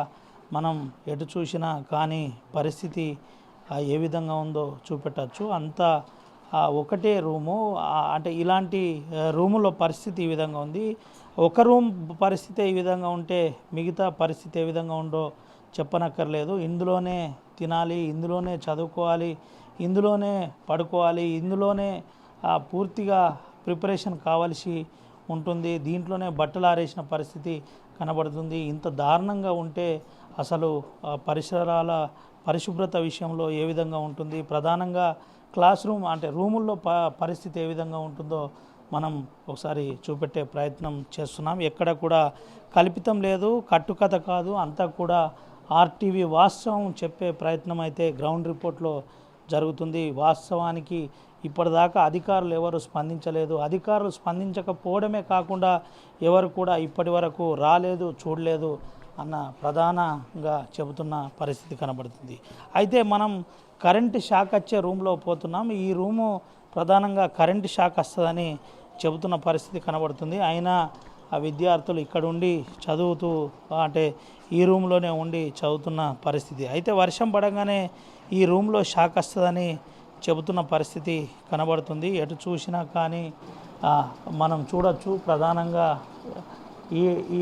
మనం ఎటు చూసినా కానీ పరిస్థితి ఏ విధంగా ఉందో చూపెట్టచ్చు. అంతా ఒకటే రూము, అంటే ఇలాంటి రూములో పరిస్థితి ఈ విధంగా ఉంది. ఒక రూమ్ పరిస్థితి ఈ విధంగా ఉంటే మిగతా పరిస్థితి ఏ విధంగా ఉందో చెప్పనక్కర్లేదు. ఇందులోనే తినాలి, ఇందులోనే చదువుకోవాలి, ఇందులోనే పడుకోవాలి, ఇందులోనే పూర్తిగా ప్రిపరేషన్ కావాల్సి ఉంటుంది. దీంట్లోనే బట్టలు ఆరేసిన పరిస్థితి కనబడుతుంది. ఇంత దారుణంగా ఉంటే అసలు పరిసరాల పరిశుభ్రత విషయంలో ఏ విధంగా ఉంటుంది, ప్రధానంగా క్లాస్ రూమ్ అంటే రూముల్లో పరిస్థితి ఏ విధంగా ఉంటుందో మనం ఒకసారి చూపెట్టే ప్రయత్నం చేస్తున్నాం. ఎక్కడ కూడా కల్పితం లేదు, కట్టుకథ కాదు, అంతా కూడా ఆర్టీవీ వాస్తవం చెప్పే ప్రయత్నం అయితే గ్రౌండ్ రిపోర్ట్లో జరుగుతుంది. వాస్తవానికి ఇప్పటిదాకా అధికారులు ఎవరు స్పందించలేదు. అధికారులు స్పందించకపోవడమే కాకుండా ఎవరు కూడా ఇప్పటి వరకు రాలేదు, చూడలేదు అన్న ప్రధానంగా చెబుతున్న పరిస్థితి కనబడుతుంది. అయితే మనం కరెంటు షాక్ వచ్చే రూమ్లో పోతున్నాం. ఈ రూము ప్రధానంగా కరెంటు షాక్ వస్తుందని చెబుతున్న పరిస్థితి కనబడుతుంది. అయినా ఆ విద్యార్థులు ఇక్కడ ఉండి చదువుతూ అంటే ఈ రూమ్లోనే ఉండి చదువుతున్న పరిస్థితి. అయితే వర్షం పడగానే ఈ రూమ్లో షాక్ వస్తుందని చెబుతున్న పరిస్థితి కనబడుతుంది. ఎటు చూసినా కానీ మనం చూడొచ్చు. ప్రధానంగా ఈ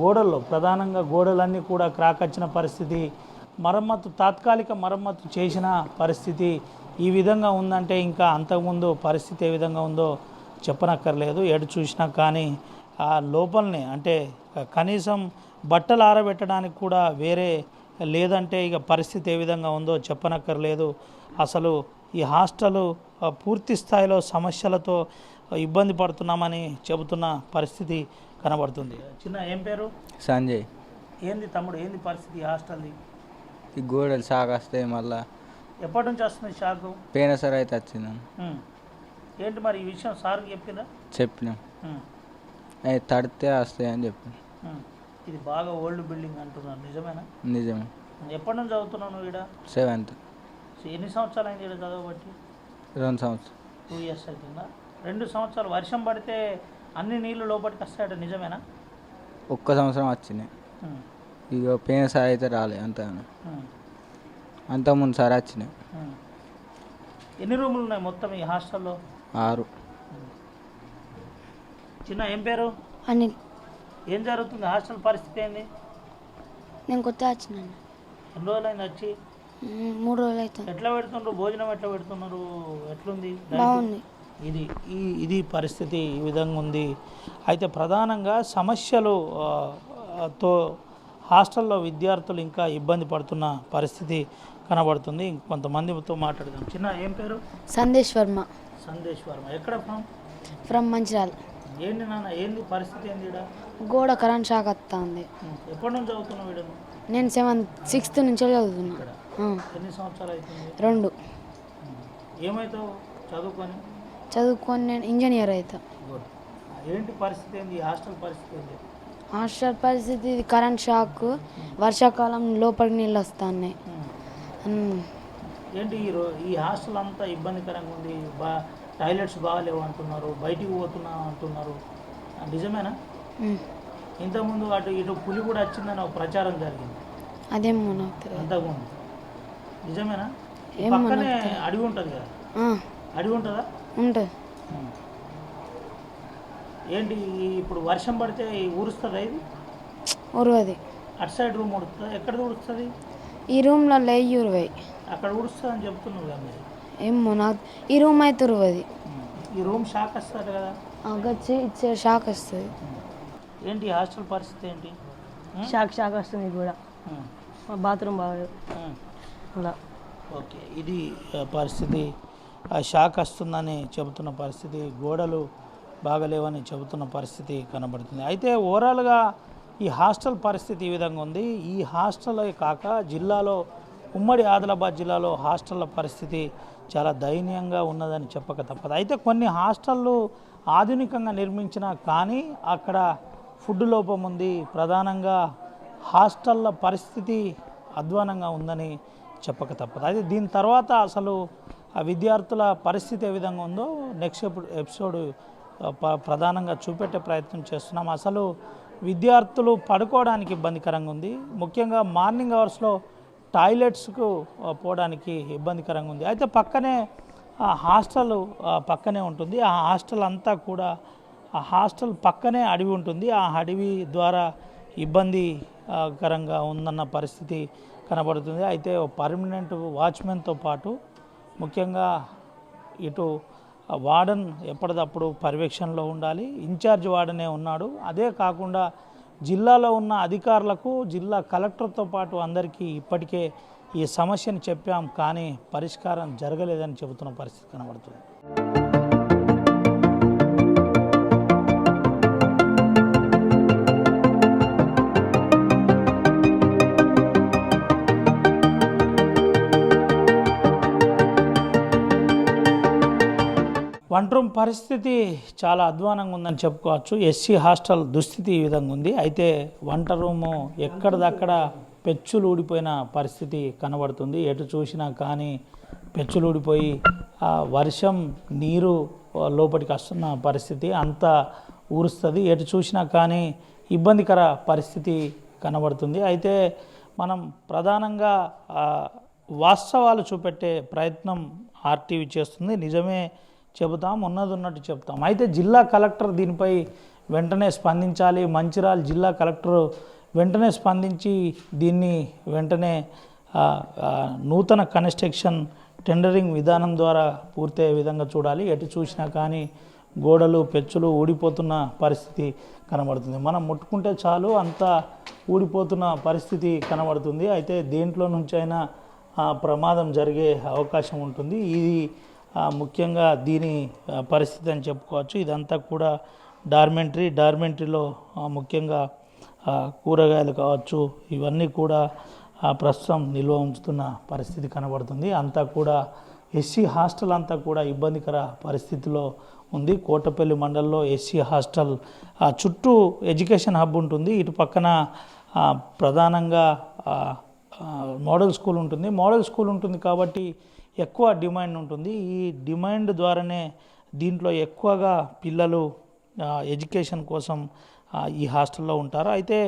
గోడల్లో ప్రధానంగా గోడలన్నీ కూడా క్రాక్ వచ్చిన పరిస్థితి, తాత్కాలిక మరమ్మతు చేసిన పరిస్థితి ఈ విధంగా ఉందంటే ఇంకా అంతకుముందు పరిస్థితి ఏ విధంగా ఉందో చెప్పనక్కర్లేదు. ఎటు చూసినా కానీ ఆ లోపలనే అంటే కనీసం బట్టలు ఆరబెట్టడానికి కూడా వేరే లేదంటే ఇక పరిస్థితి ఏ విధంగా ఉందో చెప్పనక్కర్లేదు. అసలు ఈ హాస్టల్ పూర్తి స్థాయిలో సమస్యలతో ఇబ్బంది పడుతున్నామని చెబుతున్న పరిస్థితి కనబడుతుంది. చిన్న ఏం పేరు? సంజయ్. ఏంది తమ్ముడు, ఏంది పరిస్థితి హాస్టల్ది? ఈ గోడలు షాక్ వస్తాయి. మళ్ళీ ఎప్పటి నుంచి వస్తుంది షాకు? పోయిన సార్ అయితే వచ్చింది. ఏంటి మరి ఈ విషయం సార్కి చెప్పినా? చెప్పినాం, అవి తడితే వస్తాయి అని చెప్పిన. ఇది బాగా ఓల్డ్ బిల్డింగ్ అంటున్నాను, నిజమేనా? నిజమే. ఎప్పటి నుంచి చదువుతున్నావు నువ్వు ఇక్కడ? 7th. ఎన్ని సంవత్సరాలు అయింది ఇక్కడ చదవబట్టి? 2 సంవత్సరాలు. 2 years అవుతుందా? 2 సంవత్సరాలు. వర్షం పడితే అన్ని నీళ్ళు లోపలికి వస్తాయట, నిజమేనా? 1 సంవత్సరం వచ్చినాయి. ఇక పోయిన సార్ అయితే రాలే అంతగానో. అంతకుముందు సార్ వచ్చినాయి. ఎన్ని రూములు ఉన్నాయి మొత్తం ఈ హాస్టల్లో? 6. చిన్న ఏం పేరు? అనిల్. ఏం జరుగుతుంది హాస్టల్ పరిస్థితి ఏంది? నేను కొత్త వచ్చినాను. ఎన్ని రోజులైంది వచ్చి? 3 రోజులు అవుతుంది. ఎట్లా పెడుతున్నారు భోజనం, ఎట్లా పెడుతున్నారు, ఎట్లుంది? బాగుంది. ఇది పరిస్థితి ఈ విధంగా ఉంది. అయితే ప్రధానంగా సమస్యలు తో హాస్టల్లో విద్యార్థులు ఇంకా ఇబ్బంది పడుతున్న పరిస్థితి కనబడుతుంది. కొంతమందితో మాట్లాడదాం. చిన్న ఏం పేరు? సందేశ్ వర్మ. సందేశ్ వర్మ. ఎక్కడ ఫ్రమ్ మంచిర్యాల. ఏంటి నాన్న, ఏంది పరిస్థితి ఏంది ఇక్కడ? గోడ కరెంట్ షాక్ వస్తుంది. ఎప్పటి నుంచి చదువుతున్నావు వీడు? నేను 6th నుంచి చదువుతున్నా. ఎన్ని సంవత్సరాలు అవుతుంది? 2. ఏమవుతావు చదువుకొని నేను ఇంజనీర్ అవుతా. ఏంటి పరిస్థితి ఏంది హాస్టల్ పరిస్థితి ఏంది? హాస్టల్ పరిస్థితి ఇది కరెంట్ షాక్, వర్షాకాలం లోపలికి నీళ్ళు వస్తున్నాయి. ఏంటి ఈ హాస్టల్ అంతా ఇబ్బందికరంగా ఉంది, టాయిలెట్స్ బాగాలేవు అంటున్నారు, బయటికి పోతున్నా అంటున్నారు, నిజమేనా? ఇంతకుముందు అటు ఇటు పులి కూడా వచ్చిందని ఒక ప్రచారం జరిగింది, అదేమో అంతకుముందు నిజమేనా? పక్కనే అడవి ఉంటుంది కదా, అడవి ఉంటుందా? ఉంటుంది. ఏంటి ఇప్పుడు వర్షం పడితే ఊరుస్తుందా? ఇది ఉరువది. అటు సైడ్ రూమ్ ఉడుతుందా? ఎక్కడ ఊడుస్తుంది? ఈ రూమ్లో ఉరువై. అక్కడ ఊడుస్తుంది అని చెప్తున్నావు కదా మీరు. ఏమో నాకు ఈ రూమ్ అయితే ఉరువది. ఈ రూమ్ షాక్ వస్తుంది కదా? గచ్చి ఇచ్చే షాక్ వస్తుంది. ఏంటి హాస్టల్ పరిస్థితి ఏంటి? షాక్ వస్తుంది కూడా, బాత్రూమ్ బాగలేదు అలా. ఓకే, ఇది పరిస్థితి. షాక్ వస్తుందని చెబుతున్న పరిస్థితి, గోడలు బాగలేవని చెబుతున్న పరిస్థితి కనబడుతుంది. అయితే ఓవరాల్గా ఈ హాస్టల్ పరిస్థితి ఈ విధంగా ఉంది. ఈ హాస్టల్ కాక జిల్లాలో, ఉమ్మడి ఆదిలాబాద్ జిల్లాలో హాస్టళ్ళ పరిస్థితి చాలా దయనీయంగా ఉన్నదని చెప్పక తప్పదు. అయితే కొన్ని హాస్టళ్ళు ఆధునికంగా నిర్మించినా కానీ అక్కడ ఫుడ్ లోపం ఉంది. ప్రధానంగా హాస్టళ్ళ పరిస్థితి అధ్వానంగా ఉందని చెప్పక తప్పదు. అయితే దీని తర్వాత అసలు ఆ విద్యార్థుల పరిస్థితి ఏ విధంగా ఉందో నెక్స్ట్ ఎపిసోడ్ ప్రధానంగా చూపెట్టే ప్రయత్నం చేస్తున్నాం. అసలు విద్యార్థులు పడుకోవడానికి ఇబ్బందికరంగా ఉంది. ముఖ్యంగా మార్నింగ్ అవర్స్లో టాయిలెట్స్కు పోవడానికి ఇబ్బందికరంగా ఉంది. అయితే పక్కనే హాస్టల్ పక్కనే ఉంటుంది. ఆ హాస్టల్ అంతా కూడా ఆ హాస్టల్ పక్కనే అడవి ఉంటుంది. ఆ అడవి ద్వారా ఇబ్బందికరంగా ఉందన్న పరిస్థితి కనబడుతుంది. అయితే పర్మనెంట్ వాచ్మెన్తో పాటు ముఖ్యంగా ఇటు వార్డన్ ఎప్పటికప్పుడు పర్యవేక్షణలో ఉండాలి. ఇన్ఛార్జ్ వార్డనే ఉన్నాడు. అదే కాకుండా జిల్లాలో ఉన్న అధికారులకు జిల్లా కలెక్టర్తో పాటు అందరికీ ఇప్పటికే ఈ సమస్యను చెప్పాం, కానీ పరిష్కారం జరగలేదని చెబుతున్న పరిస్థితి కనబడుతుంది. వంట రూమ్ పరిస్థితి చాలా అధ్వానంగా ఉందని చెప్పుకోవచ్చు. ఎస్సీ హాస్టల్ దుస్థితి ఈ విధంగా ఉంది. అయితే వంట రూము ఎక్కడిదక్కడ పెచ్చులు ఊడిపోయిన పరిస్థితి కనబడుతుంది. ఎటు చూసినా కానీ పెచ్చులు ఊడిపోయి వర్షం నీరు లోపలికి వస్తున్న పరిస్థితి అంతా ఊరుస్తుంది. ఎటు చూసినా కానీ ఇబ్బందికర పరిస్థితి కనబడుతుంది. అయితే మనం ప్రధానంగా వాస్తవాలు చూపెట్టే ప్రయత్నం ఆర్టీవీ చేస్తుంది. నిజమే చెబుతాం, ఉన్నట్టు చెప్తాం. అయితే జిల్లా కలెక్టర్ దీనిపై వెంటనే స్పందించాలి. మంచిర్యాల జిల్లా కలెక్టర్ వెంటనే స్పందించి దీన్ని వెంటనే నూతన కన్స్ట్రక్షన్ టెండరింగ్ విధానం ద్వారా పూర్తయ్యే విధంగా చూడాలి. ఎటు చూసినా కానీ గోడలు పెచ్చులు ఊడిపోతున్న పరిస్థితి కనబడుతుంది. మనం ముట్టుకుంటే చాలు అంతా ఊడిపోతున్న పరిస్థితి కనబడుతుంది. అయితే దేంట్లో నుంచైనా ప్రమాదం జరిగే అవకాశం ఉంటుంది. ఇది ముఖ్యంగా దీని పరిస్థితి అని చెప్పుకోవచ్చు. ఇదంతా కూడా డార్మెంటరీలో ముఖ్యంగా కూరగాయలు కావచ్చు, ఇవన్నీ కూడా ప్రస్తుతం నిల్వ ఉంచుతున్న పరిస్థితి కనబడుతుంది. అంతా కూడా ఎస్సీ హాస్టల్ అంతా కూడా ఇబ్బందికర పరిస్థితిలో ఉంది. కోటపల్లి మండలంలో ఎస్సీ హాస్టల్ చుట్టూ ఎడ్యుకేషన్ హబ్ ఉంటుంది. ఇటు పక్కన ప్రధానంగా మోడల్ స్కూల్ ఉంటుంది. మోడల్ స్కూల్ ఉంటుంది కాబట్టి ఎక్కువ డిమాండ్ ఉంటుంది. ఈ డిమాండ్ ద్వారానే దీంట్లో ఎక్కువగా పిల్లలు ఎడ్యుకేషన్ కోసం ఈ హాస్టల్లో ఉంటారు. అయితే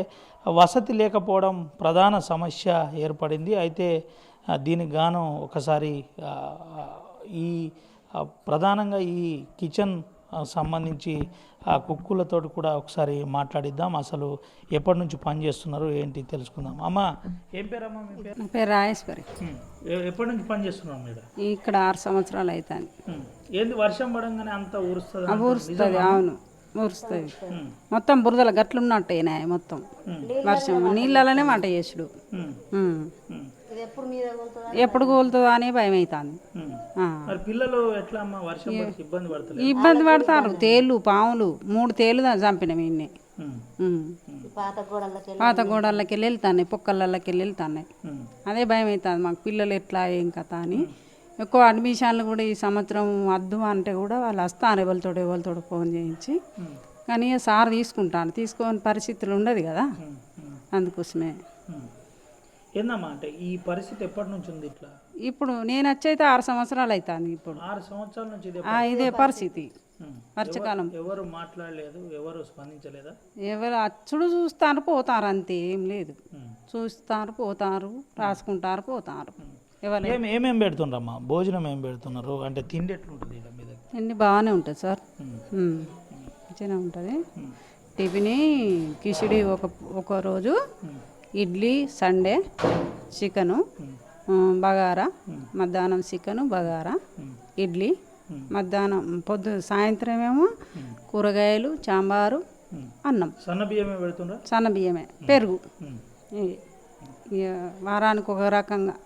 వసతి లేకపోవడం ప్రధాన సమస్య ఏర్పడింది. అయితే దీనికి గాను ఒకసారి ఈ ప్రధానంగా ఈ కిచెన్ సంబంధించి కుక్కులతో కూడా ఒకసారి మాట్లాడిద్దాం. అసలు ఎప్పటి నుంచి పని చేస్తున్నారు ఏంటి తెలుసుకుందాం. అమ్మ ఏం పేరమ్మా? మీ పేరు? నా పేరు రాజేశ్వరి. ఎప్పటి నుంచి పని చేస్తున్నాం మీరు? ఇక్కడ 6 సంవత్సరాలు అవుతాను. ఏంది వర్షం పడంగానే అంత ఊరుస్తుంది? ఊరుస్తుంది, అవును ఊరుస్తుంది. మొత్తం బురదల గట్లున్నట్టేనా మొత్తం వర్షం నీళ్ళలోనే వంట చేసుడు. ఎప్పుడు కూలుతుందో అనే భయం అవుతుంది. పిల్లలు ఎట్లా అమ్మా వర్షం ఇబ్బంది పడతారు? ఇబ్బంది పడతారు. తేళ్ళు పాములు 3 తేళ్ళు చంపినాం ఇన్ని. పాత గోడల్లోకి వెళ్ళి వెళ్తాయి, పొక్కలకి వెళ్ళి వెళ్తాయి. అదే భయం అవుతుంది మాకు. పిల్లలు ఎట్లా ఏం కథ అని ఎక్కువ అడ్మిషన్లు కూడా ఈ సంవత్సరం వద్దు అంటే కూడా వాళ్ళు వస్తాను ఎవరితోటి ఫోన్ చేయించి. కానీ సార్ తీసుకోని పరిస్థితులు ఉండదు కదా, అందుకోసమే. ఏందమ్మా అంటే ఈ పరిస్థితి ఎప్పటి నుంచి ఉంది ఇట్లా? ఇప్పుడు నేను వచ్చైతే 6 సంవత్సరాలు అవుతాను. ఇప్పుడు 6 సంవత్సరాల నుంచి ఇదే పరిస్థితి. వర్షకాలం ఎవరు మాట్లాడలేదు, ఎవరు స్పందించలేదా? ఎవరు అచ్చుడు చూస్తారు పోతారు, అంతే, ఏం లేదు. చూస్తారు పోతారు, రాసుకుంటారు పోతారు. ఏమేమి పెడుతుండ్రమ్మా? భోజనం ఏం పెడుతున్నారు అంటే తిండి ఎట్లుంటుంది? తిండి బాగానే ఉంటుంది సార్, మంచిగానే ఉంటుంది. టిఫిన్ కిచిడి ఒక రోజు, ఇడ్లీ సండే, చికెను బగారా, మధ్యాహ్నం చికెను బగారా, ఇడ్లీ, మధ్యాహ్నం సాయంత్రం ఏమో కూరగాయలు, సాంబారు, అన్నం. సన్న బియ్యమే పెడుతుండ్రా? సన్న బియ్యమే, పెరుగు. వారానికి ఒక రకంగా.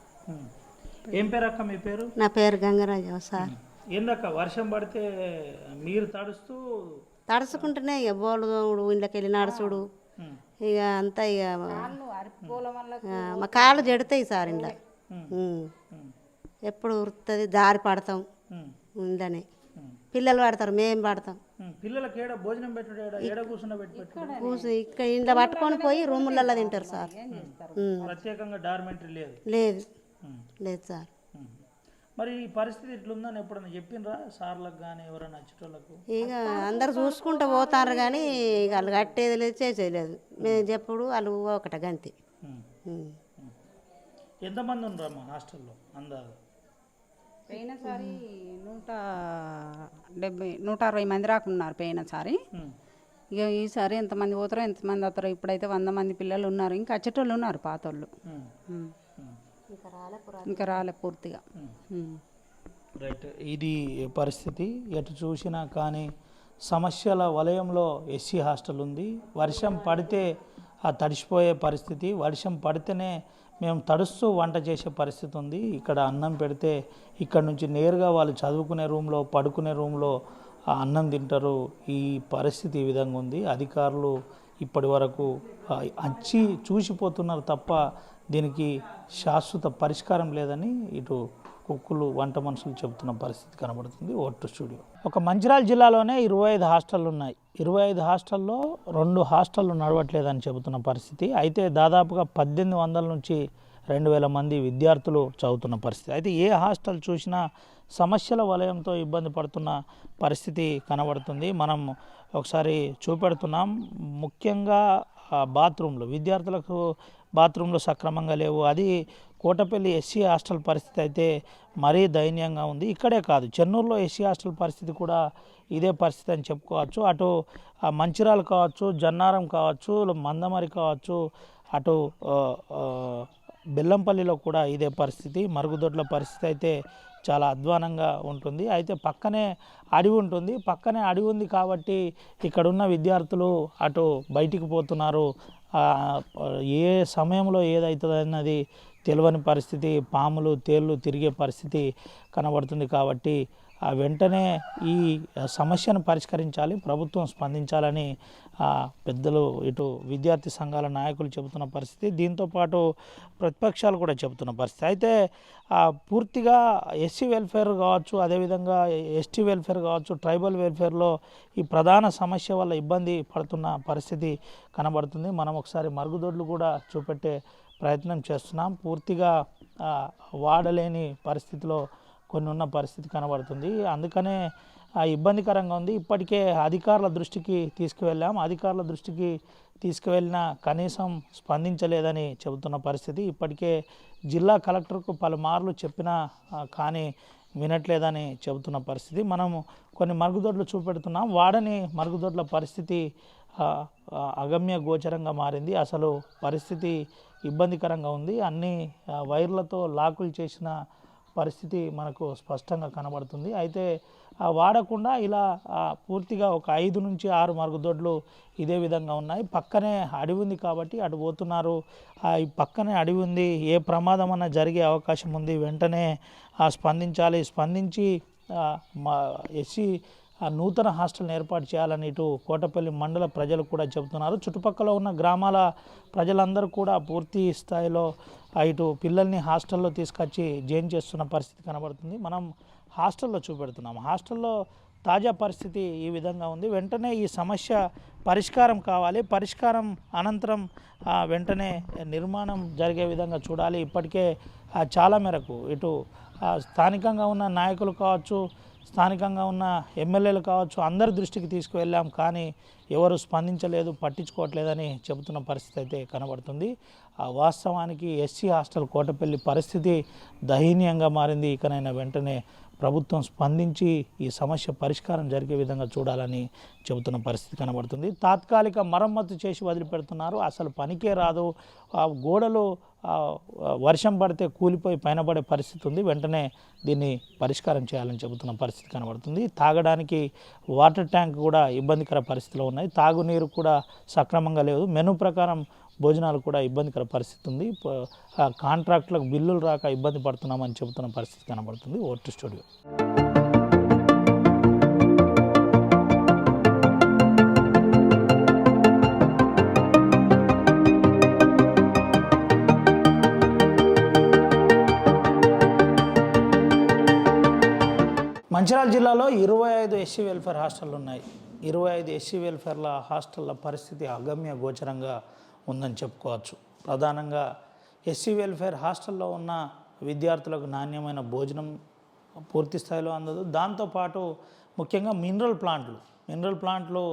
ఏం పేరు అక్క మీ పేరు? నా పేరు గంగరాజు సార్. ఏందక్క వర్షం పడితే మీరు తడుచుకుంటేనే ఇక బోలు తోముడు, ఇంట్లోకి వెళ్ళి నడుచుడు, ఇక అంతా ఇక మా కాళ్ళు జడుతాయి సార్. ఇంట్లో ఎప్పుడు ఉరుతుంది, దారి పడతాం ఇంట్లోనే. పిల్లలు పడతారు, మేము పడతాం. కూర్చు ఇక్కడ ఇంట్లో పట్టుకొని పోయి రూములలో తింటారు సార్. ప్రత్యేకంగా డార్మెంటరీ లేదు? లేదు లేదు సార్. మరి ఈ పరిస్థితి ఇట్లుందని ఎప్పుడన్నా చెప్పిండ్రా సార్లకు కానీ ఎవరైనా వచ్చేటోళ్ళకు? ఇక అందరు చూసుకుంటూ పోతారు కానీ ఇక వాళ్ళు కట్టేది లేదు చేసేది లేదు. మేము చెప్పుడు వాళ్ళు ఒకట గంతి. ఎంతమంది ఉన్నారమ్మా హాస్టల్లో అందాజు? పోయినసారి 160 మంది రాకున్నారు పోయినసారి. ఇక ఈసారి ఎంతమంది పోతారో ఎంతమంది వస్తారో. ఇప్పుడైతే 100 మంది పిల్లలు ఉన్నారు, ఇంకా వచ్చేటోళ్ళు ఉన్నారు పాతోళ్ళు, ఇంకా రాలే పూర్తిగా. రైట్, ఇది పరిస్థితి. ఎటు చూసినా కానీ సమస్యల వలయంలో ఎస్సీ హాస్టల్ ఉంది. వర్షం పడితే ఆ తడిసిపోయే పరిస్థితి, వర్షం పడితేనే మేము తడుస్తూ వంట చేసే పరిస్థితి ఉంది. ఇక్కడ అన్నం పెడితే ఇక్కడ నుంచి నేరుగా వాళ్ళు చదువుకునే రూమ్లో పడుకునే రూమ్లో అన్నం తింటారు. ఈ పరిస్థితి ఈ విధంగా ఉంది. అధికారులు ఇప్పటి వరకు వచ్చి చూసిపోతున్నారు తప్ప దీనికి శాశ్వత పరిష్కారం లేదని ఇటు కుక్కులు వంట మనుషులు చెబుతున్న పరిస్థితి కనబడుతుంది. Vote studio. ఒక మంచిర్యాల జిల్లాలోనే 25 హాస్టళ్ళు ఉన్నాయి. 25 హాస్టల్లో 2 హాస్టళ్ళు నడవట్లేదని చెబుతున్న పరిస్థితి. అయితే దాదాపుగా 1800 నుంచి 2000 మంది విద్యార్థులు చదువుతున్న పరిస్థితి. అయితే ఏ హాస్టల్ చూసినా సమస్యల వలయంతో ఇబ్బంది పడుతున్న పరిస్థితి కనబడుతుంది. మనం ఒకసారి చూపెడుతున్నాం. ముఖ్యంగా బాత్రూంలు, విద్యార్థులకు బాత్రూంలు సక్రమంగా లేవు. అది కోటపల్లి ఎస్సీ హాస్టల్ పరిస్థితి అయితే మరీ దయనీయంగా ఉంది. ఇక్కడే కాదు, చెన్నూరులో ఎస్సీ హాస్టల్ పరిస్థితి కూడా ఇదే పరిస్థితి అని చెప్పుకోవచ్చు. అటు మంచిర్యాల కావచ్చు, జన్నారం కావచ్చు, మందమరి కావచ్చు, అటు బెల్లంపల్లిలో కూడా ఇదే పరిస్థితి. మరుగుదొడ్ల పరిస్థితి అయితే చాలా అధ్వానంగా ఉంటుంది. అయితే పక్కనే అడవి ఉంటుంది. పక్కనే అడవి ఉంది కాబట్టి ఇక్కడున్న విద్యార్థులు అటు బయటికి పోతున్నారు. ఏ సమయంలో ఏదవుతుంది అన్నది తెలియని పరిస్థితి. పాములు తేళ్ళు తిరిగే పరిస్థితి కనబడుతుంది. కాబట్టి వెంటనే ఈ సమస్యను పరిష్కరించాలి, ప్రభుత్వం స్పందించాలని పెద్దలు ఇటు విద్యార్థి సంఘాల నాయకులు చెబుతున్న పరిస్థితి. దీంతోపాటు ప్రతిపక్షాలు కూడా చెబుతున్న పరిస్థితి. అయితే పూర్తిగా ఎస్సీ వెల్ఫేర్ కావచ్చు, అదేవిధంగా ఎస్టీ వెల్ఫేర్ కావచ్చు, ట్రైబల్ వెల్ఫేర్లో ఈ ప్రధాన సమస్య వల్ల ఇబ్బంది పడుతున్న పరిస్థితి కనబడుతుంది. మనం ఒకసారి మరుగుదొడ్లు కూడా చూపెట్టే ప్రయత్నం చేస్తున్నాం. పూర్తిగా వాడలేని పరిస్థితిలో కొన్ని ఉన్న పరిస్థితి కనబడుతుంది. అందుకనే ఇబ్బందికరంగా ఉంది. ఇప్పటికే అధికారుల దృష్టికి తీసుకువెళ్ళాం. అధికారుల దృష్టికి తీసుకువెళ్ళినా కనీసం స్పందించలేదని చెబుతున్న పరిస్థితి. ఇప్పటికే జిల్లా కలెక్టర్కు పలుమార్లు చెప్పినా కానీ వినట్లేదని చెబుతున్న పరిస్థితి. మనము కొన్ని మరుగుదొడ్లు చూపెడుతున్నాం. వాడని మరుగుదొడ్ల పరిస్థితి అగమ్య గోచరంగా మారింది. అసలు పరిస్థితి ఇబ్బందికరంగా ఉంది. అన్ని వైర్లతో లాకులు చేసిన పరిస్థితి మనకు స్పష్టంగా కనబడుతుంది. అయితే వాడకుండా ఇలా పూర్తిగా ఒక 5 నుంచి 6 మరుగుదొడ్లు ఇదే విధంగా ఉన్నాయి. పక్కనే అడవి ఉంది కాబట్టి అటు పోతున్నారు. ఈ పక్కనే అడవి ఉంది, ఏ ప్రమాదం అన్నా జరిగే అవకాశం ఉంది. వెంటనే స్పందించాలి. స్పందించి ఎస్సీ నూతన హాస్టల్ని ఏర్పాటు చేయాలని ఇటు కోటపల్లి మండల ప్రజలు కూడా చెబుతున్నారు. చుట్టుపక్కల ఉన్న గ్రామాల ప్రజలందరూ కూడా పూర్తి స్థాయిలో ఇటు పిల్లల్ని హాస్టల్లో తీసుకొచ్చి జాయిన్ చేస్తున్న పరిస్థితి కనబడుతుంది. మనం హాస్టల్లో చూపెడుతున్నాం. హాస్టల్లో తాజా పరిస్థితి ఈ విధంగా ఉంది. వెంటనే ఈ సమస్య పరిష్కారం కావాలి. పరిష్కారం అనంతరం వెంటనే నిర్మాణం జరిగే విధంగా చూడాలి. ఇప్పటికే చాలా మేరకు ఇటు స్థానికంగా ఉన్న నాయకులు కావచ్చు, స్థానికంగా ఉన్న ఎమ్మెల్యేలు కావచ్చు, అందరి దృష్టికి తీసుకువెళ్ళాం. కానీ ఎవరు స్పందించలేదు, పట్టించుకోవట్లేదని చెబుతున్న పరిస్థితి అయితే కనబడుతుంది. వాస్తవానికి ఎస్సీ హాస్టల్ కోటపల్లి పరిస్థితి దయనీయంగా మారింది. ఇకనైనా వెంటనే ప్రభుత్వం స్పందించి ఈ సమస్య పరిష్కారం జరిగే విధంగా చూడాలని చెబుతున్న పరిస్థితి కనబడుతుంది. తాత్కాలిక మరమ్మతు చేసి వదిలిపెడుతున్నారు. అసలు పనికే రాదు. గోడలు వర్షం పడితే కూలిపోయి పైన పడే పరిస్థితి ఉంది. వెంటనే దీన్ని పరిష్కారం చేయాలని చెబుతున్న పరిస్థితి కనబడుతుంది. తాగడానికి వాటర్ ట్యాంక్ కూడా ఇబ్బందికర పరిస్థితిలో ఉన్నాయి. తాగునీరు కూడా సక్రమంగా లేదు. మెనూ ప్రకారం భోజనాలు కూడా ఇబ్బందికర పరిస్థితి ఉంది. కాంట్రాక్టులకు బిల్లులు రాక ఇబ్బంది పడుతున్నామని చెబుతున్న పరిస్థితి కనబడుతుంది. Vote studio. మంచిర్యాల జిల్లాలో 25 ఎస్సీ వెల్ఫేర్ హాస్టళ్ళు ఉన్నాయి. 25 ఎస్సీ వెల్ఫేర్ల హాస్టళ్ల పరిస్థితి అగమ్య గోచరంగా ఉందని చెప్పుకోవచ్చు. ప్రధానంగా ఎస్సీ వెల్ఫేర్ హాస్టల్లో ఉన్న విద్యార్థులకు నాణ్యమైన భోజనం పూర్తి స్థాయిలో అందదు. దాంతోపాటు ముఖ్యంగా మినరల్ ప్లాంట్లు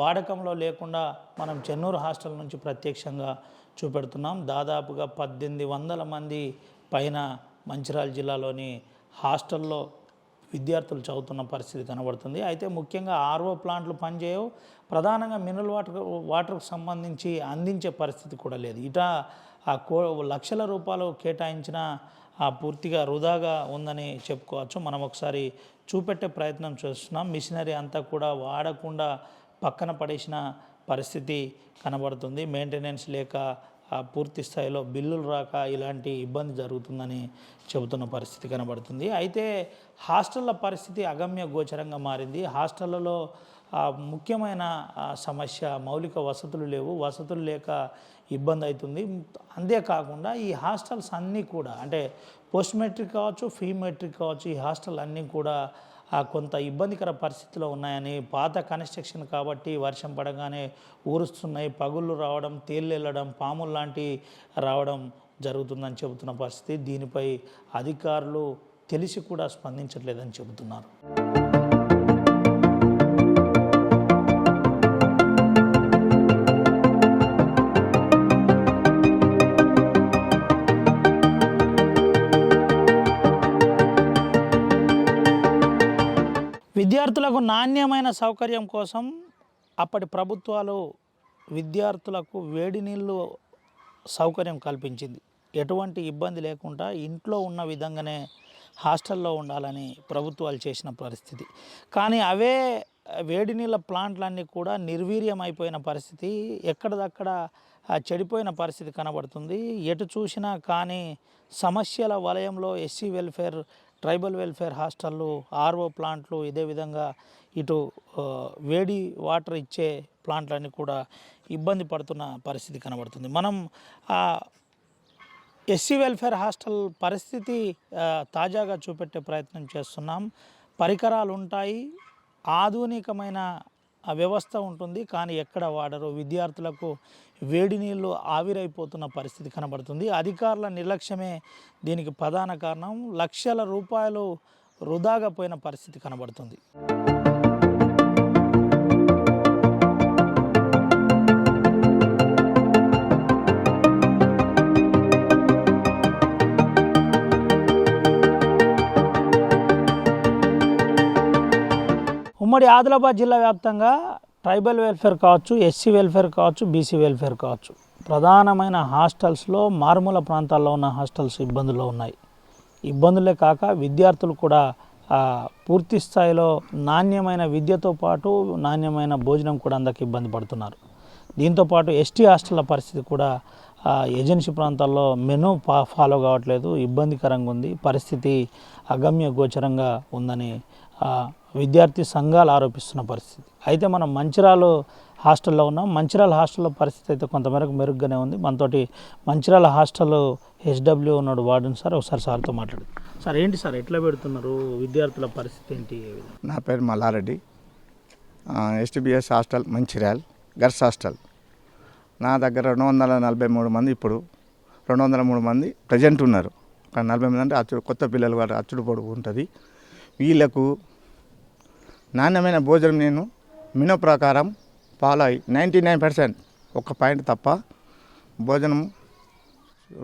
వాడకంలో లేకుండా మనం చెన్నూరు హాస్టల్ నుంచి ప్రత్యక్షంగా చూపెడుతున్నాం. దాదాపుగా 1800 మంది పైన మంచిర్యాల జిల్లాలోని హాస్టల్లో విద్యార్థులు చదువుతున్న పరిస్థితి కనబడుతుంది. అయితే ముఖ్యంగా ఆర్ఓ ప్లాంట్లు పనిచేయవు, ప్రధానంగా మినరల్ వాటర్కు సంబంధించి అందించే పరిస్థితి కూడా లేదు. లక్షల రూపాయలు కేటాయించిన పూర్తిగా వృధాగా ఉందని చెప్పుకోవచ్చు. మనం ఒకసారి చూపెట్టే ప్రయత్నం చేస్తున్నాం. మిషనరీ అంతా కూడా వాడకుండా పక్కన పడేసిన పరిస్థితి కనబడుతుంది. మెయింటెనెన్స్ లేక పూర్తి స్థాయిలో బిల్లులు రాక ఇలాంటి ఇబ్బంది జరుగుతుందని చెబుతున్న పరిస్థితి కనబడుతుంది. అయితే హాస్టళ్ళ పరిస్థితి అగమ్య గోచరంగా మారింది. హాస్టళ్లలో ముఖ్యమైన సమస్య మౌలిక వసతులు లేవు. వసతులు లేక ఇబ్బంది అవుతుంది. అంతేకాకుండా ఈ హాస్టల్స్ అన్నీ కూడా అంటే పోస్ట్ మెట్రిక్ కావచ్చు, ప్రీ మెట్రిక్ కావచ్చు, ఈ హాస్టల్ అన్నీ కూడా కొంత ఇబ్బందికర పరిస్థితిలో ఉన్నాయని, పాత కన్స్ట్రక్షన్ కాబట్టి వర్షం పడగానే ఊరుస్తున్నాయి, పగుళ్ళు రావడం, తేళ్ళు వెళ్ళడం, పాములు లాంటివి రావడం జరుగుతుందని చెబుతున్న పరిస్థితి. దీనిపై అధికారులు తెలిసి కూడా స్పందించట్లేదని చెబుతున్నారు. విద్యార్థులకు నాణ్యమైన సౌకర్యం కోసం అప్పటి ప్రభుత్వాలు విద్యార్థులకు వేడి నీళ్ళు సౌకర్యం కల్పించింది. ఎటువంటి ఇబ్బంది లేకుండా ఇంట్లో ఉన్న విధంగానే హాస్టల్లో ఉండాలని ప్రభుత్వాలు చేసిన పరిస్థితి. కానీ అవే వేడి నీళ్ళ ప్లాంట్లన్నీ కూడా నిర్వీర్యం అయిపోయిన పరిస్థితి, ఎక్కడిదక్కడ చెడిపోయిన పరిస్థితి కనబడుతుంది. ఎటు చూసినా కానీ సమస్యల వలయంలో ఎస్సీ వెల్ఫేర్, ట్రైబల్ వెల్ఫేర్ హాస్టళ్ళు, ఆర్ఓ ప్లాంట్లు, ఇదే విధంగా ఇటు వేడి వాటర్ ఇచ్చే ప్లాంట్లన్నీ కూడా ఇబ్బంది పడుతున్న పరిస్థితి కనబడుతుంది. మనం ఎస్సీ వెల్ఫేర్ హాస్టల్ పరిస్థితి తాజాగా చూపెట్టే ప్రయత్నం చేస్తున్నాం. పరికరాలు ఉంటాయి, ఆధునికమైన వ్యవస్థ ఉంటుంది, కానీ ఎక్కడ వాడరు. విద్యార్థులకు వేడి నీళ్ళు ఆవిరైపోతున్న పరిస్థితి కనబడుతుంది. అధికారుల నిర్లక్ష్యమే దీనికి ప్రధాన కారణం. లక్షల రూపాయలు వృధాగా పోయిన పరిస్థితి కనబడుతుంది. ఉమ్మడి ఆదిలాబాద్ జిల్లా వ్యాప్తంగా ట్రైబల్ వెల్ఫేర్ కావచ్చు, ఎస్సీ వెల్ఫేర్ కావచ్చు, బీసీ వెల్ఫేర్ కావచ్చు, ప్రధానమైన హాస్టల్స్లో మారుమూల ప్రాంతాల్లో ఉన్న హాస్టల్స్ ఇబ్బందుల్లో ఉన్నాయి. ఇబ్బందులే కాక విద్యార్థులు కూడా పూర్తి స్థాయిలో నాణ్యమైన విద్యతో పాటు నాణ్యమైన భోజనం కూడా అందరికి ఇబ్బంది పడుతున్నారు. దీంతోపాటు ఎస్టీ హాస్టళ్ల పరిస్థితి కూడా ఏజెన్సీ ప్రాంతాల్లో మెనూ ఫాలో కావట్లేదు, ఇబ్బందికరంగా ఉంది. పరిస్థితి అగమ్య గోచరంగా ఉందని విద్యార్థి సంఘాలు ఆరోపిస్తున్న పరిస్థితి. అయితే మనం మంచిర్యాల హాస్టల్లో ఉన్నాం. మంచిర్యాల హాస్టల్లో పరిస్థితి అయితే కొంతమేరకు మెరుగ్గానే ఉంది. మనతోటి మంచిర్యాల హాస్టల్ హెచ్డబ్ల్యూ ఉన్నాడు వార్డెన్ సార్. ఒకసారి సార్తో మాట్లాడు. సార్ ఏంటి సార్, ఎట్లా పెడుతున్నారు, విద్యార్థుల పరిస్థితి ఏంటి? నా పేరు Mallareddy, STBS hostel Mancherial girls hostel. నా దగ్గర 243 మంది, ఇప్పుడు 203 మంది ప్రజెంట్ ఉన్నారు. కానీ 40 మంది అంటే కొత్త పిల్లలు వారు అచ్చుడు పొడుగు ఉంటుంది. వీళ్ళకు నాణ్యమైన భోజనం నేను మెనూ ప్రకారం ఫాలో అయ్యి 99% ఒక పాయింట్ తప్ప భోజనం,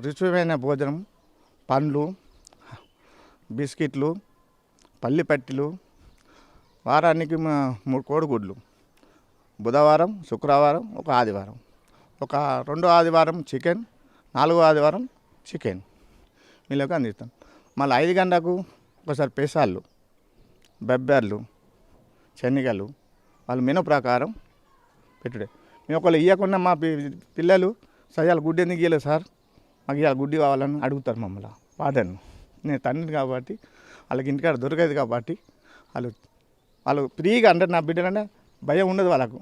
రుచిమైన భోజనం, పండ్లు, బిస్కెట్లు, పల్లి పట్టీలు, వారానికి 3 కోడిగుడ్లు, బుధవారం, శుక్రవారం, ఒక ఆదివారం, ఒక 2 ఆదివారం చికెన్, 4 ఆదివారం చికెన్ వీళ్ళకి అందిస్తాం. మళ్ళీ 5 గంటలకు ఒకసారి పెసాళ్ళు, బెబ్బర్లు, శనగలు వాళ్ళు మెనూ ప్రకారం పెట్టుడే. మేము ఒకళ్ళు ఇవ్వకుండా మా పిల్లలు సయాలు గుడ్డి ఎందుకు ఇవ్వలేదు సార్, మాకు ఇవాళ గుడ్డి కావాలని అడుగుతారు మమ్మల్ని. వాడను నేను తండ్రిని కాబట్టి వాళ్ళకి ఇంటికాడ దొరకదు కాబట్టి వాళ్ళు ఫ్రీగా అంటే నా బిడ్డలంటే భయం ఉండదు వాళ్ళకు.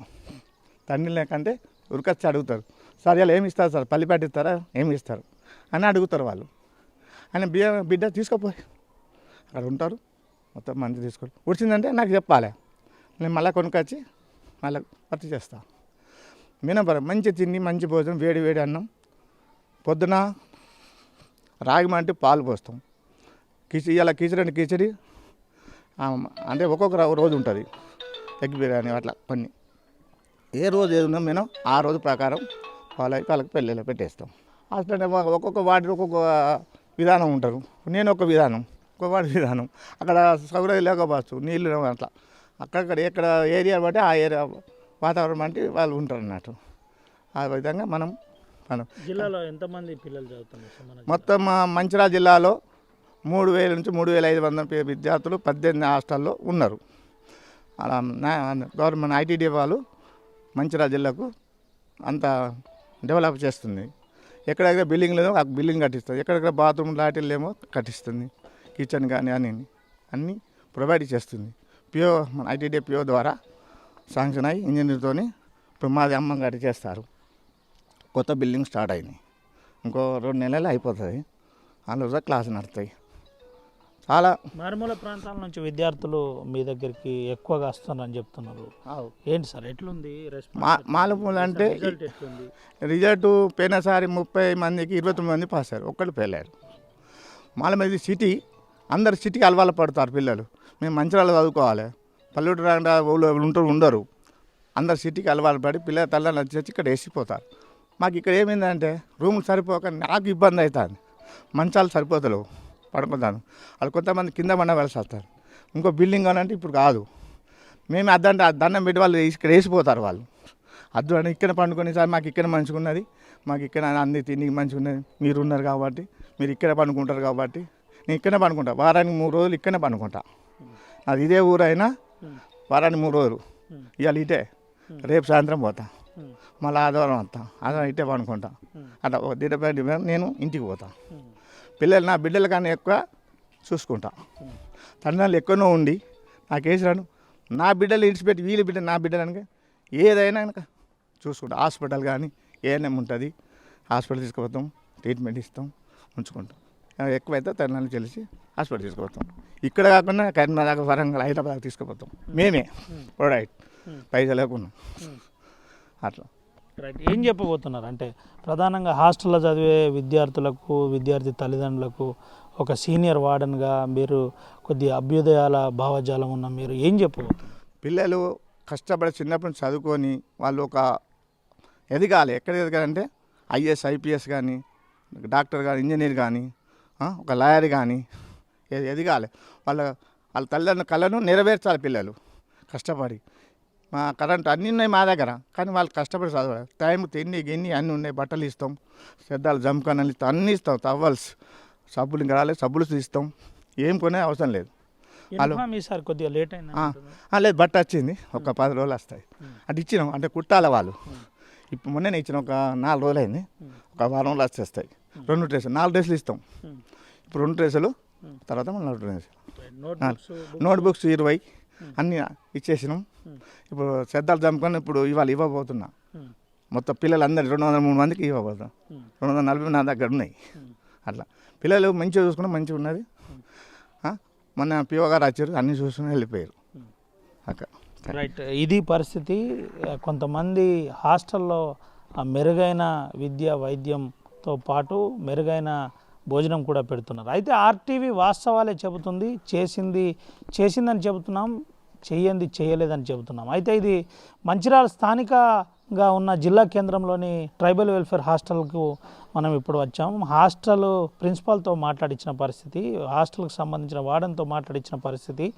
తండ్రి లేకంటే ఉరికొచ్చి అడుగుతారు, సార్ ఇలా ఏమి ఇస్తారు సార్, పల్లి పట్టిస్తారా, ఏమి ఇస్తారు అని అడుగుతారు వాళ్ళు. అని బిడ్డ తీసుకుపోయి అక్కడ ఉంటారు, మొత్తం మంచి తీసుకోరు. ఉడిచిందంటే నాకు చెప్పాలి, నేను మళ్ళీ కొనుక్కొచ్చి మళ్ళీ పత్తి చేస్తాను. మినపర మంచి తిండి, మంచి భోజనం, వేడి వేడి అన్నం, పొద్దున రాగి మంటి పాలు పోస్తాం, ఇలా కిచడి అంటే ఒక్కొక్క రోజు ఉంటుంది ఎగ్ బిర్యానీ అట్లా కొన్ని ఏ రోజు ఏది ఉందో మేము ఆ రోజు ప్రకారం వాళ్ళకి పెళ్ళిలో పెట్టేస్తాం. అట్లనే ఒక్కొక్క వాటి ఒక్కొక్క విధానం ఉంటారు. నేను ఒక విధానం, ఒక వాడి విధానం. అక్కడ సౌకర్యం లేకపోవచ్చు, నీళ్ళు అట్లా అక్కడక్కడ ఎక్కడ ఏరియా బట్టి ఆ ఏరియా వాతావరణం బట్టి వాళ్ళు ఉంటారు అన్నట్టు. ఆ విధంగా మనం జిల్లాలో ఎంతమంది పిల్లలు చదువుతున్నారు? మొత్తం మంచిర్యాల జిల్లాలో 3,000 నుంచి 3,500 విద్యార్థులు 18 హాస్టల్లో ఉన్నారు. అలా గవర్నమెంట్ ఐటీడీ వాళ్ళు మంచిర్యాల జిల్లాకు అంత డెవలప్ చేస్తుంది. ఎక్కడెక్కడ బిల్డింగ్ లేదో ఆ బిల్డింగ్ కట్టిస్తుంది, ఎక్కడెక్కడ బాత్రూమ్ లాటిల్ ఏమో కట్టిస్తుంది, కిచెన్ కానీ అన్నీ ప్రొవైడ్ చేస్తుంది. పిఓ మన ఐటీడీ పిఓ ద్వారా శాంక్షన్ అయ్యి ఇంజనీర్తోని ఇప్పుడు మాది అమ్మగారి చేస్తారు. కొత్త బిల్డింగ్ స్టార్ట్ అయింది, ఇంకో 2 నెలలు అయిపోతుంది. అందులో క్లాస్ నడుస్తాయి. చాలా మారుమూల ప్రాంతాల నుంచి విద్యార్థులు మీ దగ్గరికి ఎక్కువగా వస్తున్నారని చెప్తున్నారు. ఏంటి సార్ ఎట్లుంది మాలుమూల అంటే రిజల్ట్ పోయినసారి 30 మందికి 29 మంది పాస్ అయ్యారు, ఒక్కళ్ళు ఫెయిల్ అయ్యారు. మాలమూల సిటీ, అందరు సిటీకి అలవాటు పడతారు పిల్లలు. మేము మంచిర్యాల చదువుకోవాలి, పల్లెటూరు ఊళ్ళో ఉండరు, అందరు సిటీకి అలవాటు పడి పిల్లల తల్లని వచ్చి ఇక్కడ వేసిపోతారు. మాకు ఇక్కడ ఏమైందంటే రూములు సరిపోక నాకు ఇబ్బంది అవుతుంది. మంచాలు సరిపోతలేవు, పడుకుంటాను. వాళ్ళు కొంతమంది కింద పండవలసి వస్తారు. ఇంకో బిల్డింగ్ అని అంటే ఇప్పుడు కాదు. మేము అద్దంటే దండం పెట్టి వాళ్ళు ఇక్కడ వేసిపోతారు. వాళ్ళు అద్దు అని ఇక్కడ పండుకొని సార్ మాకు ఇక్కడ మంచిగా ఉన్నది, మాకు ఇక్కడ అన్ని తిండి మంచిగా ఉన్నది, మీరు ఉన్నారు కాబట్టి మీరు ఇక్కడ పండుకుంటారు కాబట్టి నేను ఇక్కడనే పండుకుంటా. వారానికి 3 రోజులు ఇక్కడనే పండుకుంటా. అది ఇదే ఊరైనా వారానికి 3 రోజులు. ఇవాళ ఇటే, రేపు సాయంత్రం పోతా, మళ్ళీ ఆదివారం వస్తా, ఆదివారం ఇటే పండుకుంటా. అట్లా ఒక దినపై నేను ఇంటికి పోతా. పిల్లలు నా బిడ్డల కన్నా ఎక్కువ చూసుకుంటా. తండ్రులు ఎక్కువనో ఉండి నాకు వేసినాను. నా బిడ్డలు ఇడిచిపెట్టి వీళ్ళ బిడ్డ నా బిడ్డలు అనక ఏదైనా కనుక చూసుకుంటాం. హాస్పిటల్ కానీ ఏఎన్ఎం ఉంటుంది, హాస్పిటల్ తీసుకుపోతాం, ట్రీట్మెంట్ ఇస్తాం, ఉంచుకుంటాం. ఎక్కువైతే తండ్రులను తెలిసి హాస్పిటల్ తీసుకుపోతాం. ఇక్కడ కాకుండా కరీంనగర్, వరంగల్, హైదరాబాద్ తీసుకుపోతాం మేమే ప్రొడక్ట్ పైసలు లేకుండా అట్లా. రైట్, ఏం చెప్పబోతున్నారు అంటే ప్రధానంగా హాస్టల్లో చదివే విద్యార్థులకు, విద్యార్థి తల్లిదండ్రులకు ఒక సీనియర్ వార్డెన్గా మీరు కొద్ది అభ్యుదయాల భావజాలం ఉన్న మీరు ఏం చెప్పబోతున్నారు? పిల్లలు కష్టపడి చిన్నప్పటి నుంచి చదువుకొని వాళ్ళు ఒక ఎదగాలి. ఎక్కడ ఎదగాలంటే ఐఏఎస్, ఐపీఎస్ కానీ, డాక్టర్ కానీ, ఇంజనీర్ కానీ, ఒక లాయర్ కానీ ఎదగాలి. వాళ్ళ తల్లిదండ్రుల కళను నెరవేర్చాలి పిల్లలు కష్టపడి. మా కరెంట్ అన్నీ ఉన్నాయి మా దగ్గర, కానీ వాళ్ళు కష్టపడి చదవాలి. టైం తిండి గిన్ని అన్నీ ఉన్నాయి, బట్టలు ఇస్తాం, శ్రద్ధాలు జంకనాలు ఇస్తాం, అన్నీ ఇస్తాం, టవల్స్, సబ్బులు ఇంకా రాలేదు, సబ్బులు ఇస్తాం, ఏం కొనే అవసరం లేదు. ఈసారి కొద్దిగా లేట్ అయింది లేదు, బట్ట వచ్చింది, ఒక 10 రోజులు వస్తాయి. అంటే ఇచ్చినాం, అంటే కుట్టాలి వాళ్ళు. ఇప్పుడు మొన్ననే ఇచ్చినాం, ఒక 4 రోజులు అయింది, ఒక వారంలో వచ్చేస్తాయి. 2 డ్రెస్సులు, 4 డ్రెస్సులు ఇస్తాం. ఇప్పుడు 2 డ్రెస్సులు, తర్వాత మళ్ళీ 4 డ్రెస్సులు. నోట్బుక్స్ 20 అన్నీ ఇచ్చేసినాం. ఇప్పుడు శ్రద్ధాలు జంపుకొని ఇప్పుడు ఇవాళ ఇవ్వబోతున్నా. మొత్తం పిల్లలందరూ 203 మందికి ఇవ్వబోతున్నాం. 240 నా దగ్గర ఉన్నాయి. అట్లా పిల్లలు మంచిగా చూసుకున్నా మంచిగా ఉన్నది. మొన్న పిఓ గారు వచ్చారు, అన్నీ చూసుకుని వెళ్ళిపోయారు. అక్కడ రైట్, ఇది పరిస్థితి. కొంతమంది హాస్టల్లో మెరుగైన విద్య, వైద్యంతో పాటు మెరుగైన భోజనం కూడా పెడుతున్నారు. అయితే ఆర్టీవీ వాస్తవాలే చెబుతుంది, చేసిందని చెబుతున్నాం, చేయలేదని చెబుతున్నాం. అయితే ఇది మంచిర్యాల స్థానికంగా ఉన్న జిల్లా కేంద్రంలోని ట్రైబల్ వెల్ఫేర్ హాస్టల్కు మనం ఇప్పుడు వచ్చాం. హాస్టల్ ప్రిన్సిపాల్తో మాట్లాడించిన పరిస్థితి, హాస్టల్కి సంబంధించిన వార్డెన్తో మాట్లాడించిన పరిస్థితి.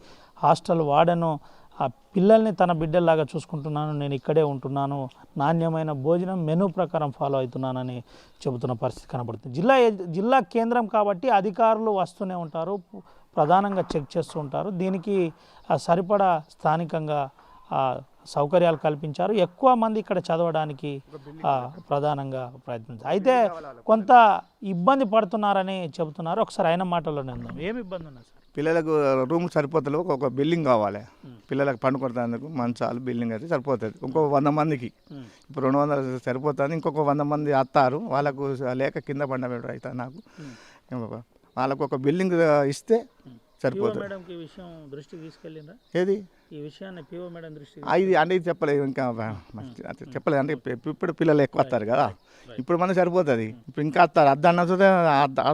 హాస్టల్ వార్డెను ఆ పిల్లల్ని తన బిడ్డల్లాగా చూసుకుంటున్నాను, నేను ఇక్కడే ఉంటున్నాను, నాణ్యమైన భోజనం మెనూ ప్రకారం ఫాలో అవుతున్నానని చెబుతున్న పరిస్థితి కనబడుతుంది. జిల్లా కేంద్రం కాబట్టి అధికారులు వస్తూనే ఉంటారు, ప్రధానంగా చెక్ చేస్తూ ఉంటారు. దీనికి సరిపడా స్థానికంగా సౌకర్యాలు కల్పించారు. ఎక్కువ మంది ఇక్కడ చదవడానికి ప్రధానంగా ప్రయత్నించారు. అయితే కొంత ఇబ్బంది పడుతున్నారని చెబుతున్నారు. ఒకసారి ఆయన మాటల్లోనే ఉందాం. ఏమి ఇబ్బంది ఉన్నా సార్? పిల్లలకు రూమ్ సరిపోతలేవు, ఒక బిల్డింగ్ కావాలి. పిల్లలకు పండుకొడతానికి మంచాలు, బిల్డింగ్ అయితే సరిపోతుంది. ఇంకో 100 మందికి ఇప్పుడు 200 సరిపోతుంది. ఇంకొక 100 మంది వస్తారు, వాళ్ళకు లేక కింద పండబెట్టారు. అయితే నాకు వాళ్ళకు ఒక బిల్డింగ్ ఇస్తే సరిపోతుంది. మేడంకి ఈ విషయం దృష్టికి తీసుకెళ్ళిందా? ఏది ఈ విషయాన్ని పిఓ మేడం దృష్టికి ఇది అంటే ఇది చెప్పలేదు ఇంకా చెప్పలేదు అంటే ఇప్పుడు పిల్లలు ఎక్కువ వస్తారు కదా, ఇప్పుడు మనం సరిపోతుంది. ఇప్పుడు ఇంకా వస్తారు అద్దన్న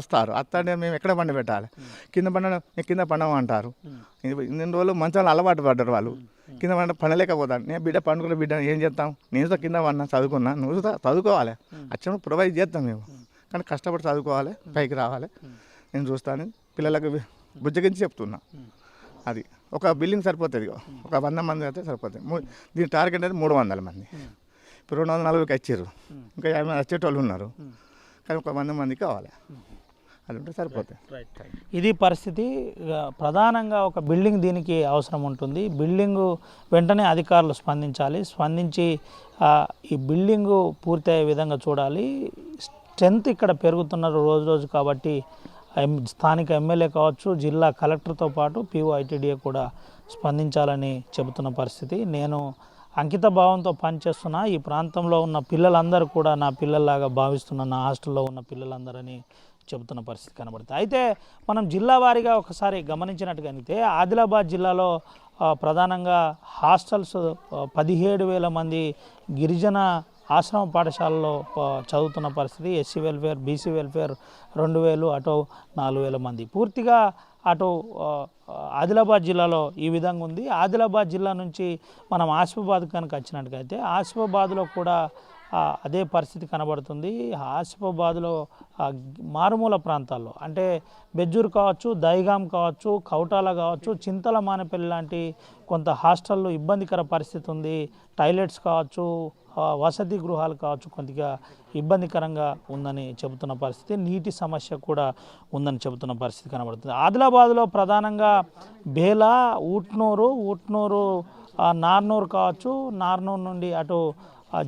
వస్తారు అత్తంటే మేము ఎక్కడ పండి పెట్టాలి, కింద పండమంటారు. ఇన్ని రోజులు మంచాలు అలవాటు పడ్డారు వాళ్ళు, కింద పండలేకపోతాను. నేను బిడ్డ పండుకున్న బిడ్డ ఏం చేస్తాం, నేను కింద పడినా చదువుకున్నా, నువ్వు చదువుకోవాలి, వచ్చినప్పుడు ప్రొవైడ్ చేస్తాం మేము, కానీ కష్టపడి చదువుకోవాలి, పైకి రావాలి. నేను చూస్తాను పిల్లలకు బుజ్జగించి చెప్తున్నా. అది ఒక బిల్డింగ్ సరిపోతుంది, ఒక 100 మంది అయితే సరిపోతుంది. దీని టార్గెట్ అయితే 300 మంది. ఇప్పుడు 240కి వచ్చారు, ఇంకా 50 మంది వచ్చేటోళ్ళు ఉన్నారు, కానీ ఒక 100 మంది కావాలి, అది ఉంటే సరిపోతుంది. ఇది పరిస్థితి. ప్రధానంగా ఒక బిల్డింగ్ దీనికి అవసరం ఉంటుంది. బిల్డింగు వెంటనే అధికారులు స్పందించి ఈ బిల్డింగు పూర్తయ్యే విధంగా చూడాలి. స్ట్రెంత్ ఇక్కడ పెరుగుతున్నారు రోజు కాబట్టి స్థానిక ఎమ్మెల్యే కావచ్చు, జిల్లా కలెక్టర్తో పాటు పిఓ ఐటీడీఏ కూడా స్పందించాలని చెబుతున్న పరిస్థితి. నేను అంకిత భావంతో పనిచేస్తున్నా, ఈ ప్రాంతంలో ఉన్న పిల్లలందరూ కూడా నా పిల్లల్లాగా భావిస్తున్న, నా హాస్టల్లో ఉన్న పిల్లలందరని చెబుతున్న పరిస్థితి కనబడుతుంది. అయితే మనం జిల్లా వారీగా ఒకసారి గమనించినట్టుగైతే ఆదిలాబాద్ జిల్లాలో ప్రధానంగా హాస్టల్స్ 17,000 మంది గిరిజన ఆశ్రమ పాఠశాలలో చదువుతున్న పరిస్థితి. ఎస్సీ వెల్ఫేర్, బీసీ వెల్ఫేర్ 2,000, అటు 4,000 మంది. పూర్తిగా అటు ఆదిలాబాద్ జిల్లాలో ఈ విధంగా ఉంది. ఆదిలాబాద్ జిల్లా నుంచి మనం ఆసిఫాబాద్ కనుక వచ్చినట్టుగైతే ఆసిఫాబాద్లో కూడా అదే పరిస్థితి కనబడుతుంది. ఆసిఫాబాద్లో మారుమూల ప్రాంతాల్లో అంటే బెజ్జూరు కావచ్చు, దైగాం కావచ్చు, కౌటాల కావచ్చు, చింతల మానేపల్లి లాంటి కొంత హాస్టల్లో ఇబ్బందికర పరిస్థితి ఉంది. టాయిలెట్స్ కావచ్చు, వసతి గృహాలు కావచ్చు, కొద్దిగా ఇబ్బందికరంగా ఉందని చెబుతున్న పరిస్థితి. నీటి సమస్య కూడా ఉందని చెబుతున్న పరిస్థితి కనబడుతుంది. ఆదిలాబాద్లో ప్రధానంగా బేలా, ఊట్నూరు, నార్నూరు కావచ్చు, నార్నూరు నుండి అటు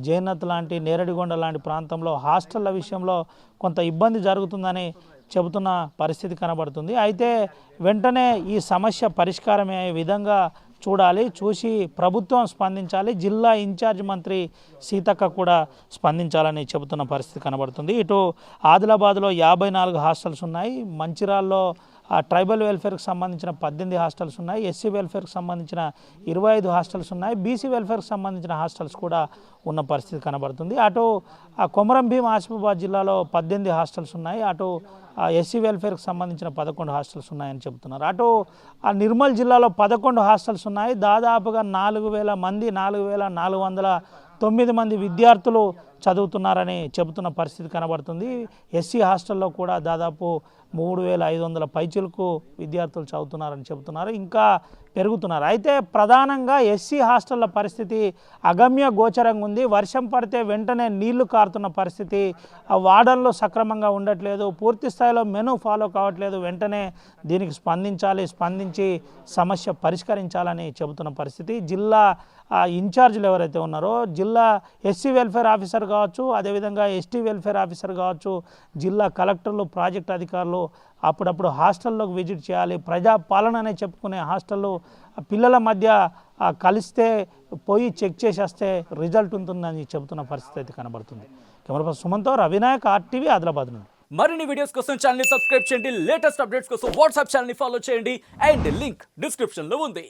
జైనత్ లాంటి, నేరడిగొండ లాంటి ప్రాంతంలో హాస్టళ్ల విషయంలో కొంత ఇబ్బంది జరుగుతుందని చెబుతున్న పరిస్థితి కనబడుతుంది. అయితే వెంటనే ఈ సమస్య పరిష్కారమయ్యే విధంగా చూసి ప్రభుత్వం స్పందించాలి. జిల్లా ఇన్ఛార్జ్ మంత్రి సీతక్క కూడా స్పందించాలని చెబుతున్న పరిస్థితి కనబడుతుంది. ఇటు ఆదిలాబాద్లో 54 హాస్టల్స్ ఉన్నాయి. మంచిర్యాలలో ట్రైబల్ వెల్ఫేర్కి సంబంధించిన 18 హాస్టల్స్ ఉన్నాయి. ఎస్సీ వెల్ఫేర్కి సంబంధించిన 25 హాస్టల్స్ ఉన్నాయి. బీసీ వెల్ఫేర్కి సంబంధించిన హాస్టల్స్ కూడా ఉన్న పరిస్థితి కనబడుతుంది. అటు కొమరం భీం ఆసిఫాబాద్ జిల్లాలో 18 హాస్టల్స్ ఉన్నాయి. అటు ఎస్సీ వెల్ఫేర్కి సంబంధించిన 11 హాస్టల్స్ ఉన్నాయని చెబుతున్నారు. అటు నిర్మల్ జిల్లాలో 11 హాస్టల్స్ ఉన్నాయి. దాదాపుగా 4,000 మంది, 4,409 మంది విద్యార్థులు చదువుతున్నారని చెబుతున్న పరిస్థితి కనబడుతుంది. ఎస్సీ హాస్టల్లో కూడా దాదాపు 3,500 పైచిలకు విద్యార్థులు చదువుతున్నారని చెబుతున్నారు, ఇంకా పెరుగుతున్నారు. అయితే ప్రధానంగా ఎస్సీ హాస్టళ్ల పరిస్థితి అగమ్య గోచరంగా ఉంది. వర్షం పడితే వెంటనే నీళ్లు కారుతున్న పరిస్థితి, ఆ వార్డన్లు సక్రమంగా ఉండట్లేదు, పూర్తి స్థాయిలో మెనూ ఫాలో కావట్లేదు. వెంటనే దీనికి స్పందించి సమస్య పరిష్కరించాలని చెబుతున్న పరిస్థితి. జిల్లా ఇన్ఛార్జీలు ఎవరైతే ఉన్నారో, జిల్లా ఎస్సీ వెల్ఫేర్ ఆఫీసర్ కావచ్చు, అదేవిధంగా ఎస్టీ వెల్ఫేర్ ఆఫీసర్ కావచ్చు, జిల్లా కలెక్టర్లు, ప్రాజెక్ట్ అధికారులు అప్పుడప్పుడు హాస్టల్లోకి విజిట్ చేయాలి. ప్రజాపాలన అనే చెప్పుకునే హాస్టల్లో పిల్లల మధ్య కలిస్తే పోయి చెక్ చేసేస్తే రిజల్ట్ ఉంటుందని చెబుతున్న పరిస్థితి అయితే కనబడుతుంది. కెమెరా పర్సన్ సుమన్తో రవినాయక్, RTV, ఆదిలాబాద్ నుండి. మరిన్ని వీడియోస్ కోసం ఛానల్ ని సబ్స్క్రైబ్ చేయండి, లేటెస్ట్ అప్డేట్స్ కోసం వాట్సాప్ ఛానల్ ని ఫాలో చేయండి, అండ్ లింక్ డిస్క్రిప్షన్ లో ఉంది.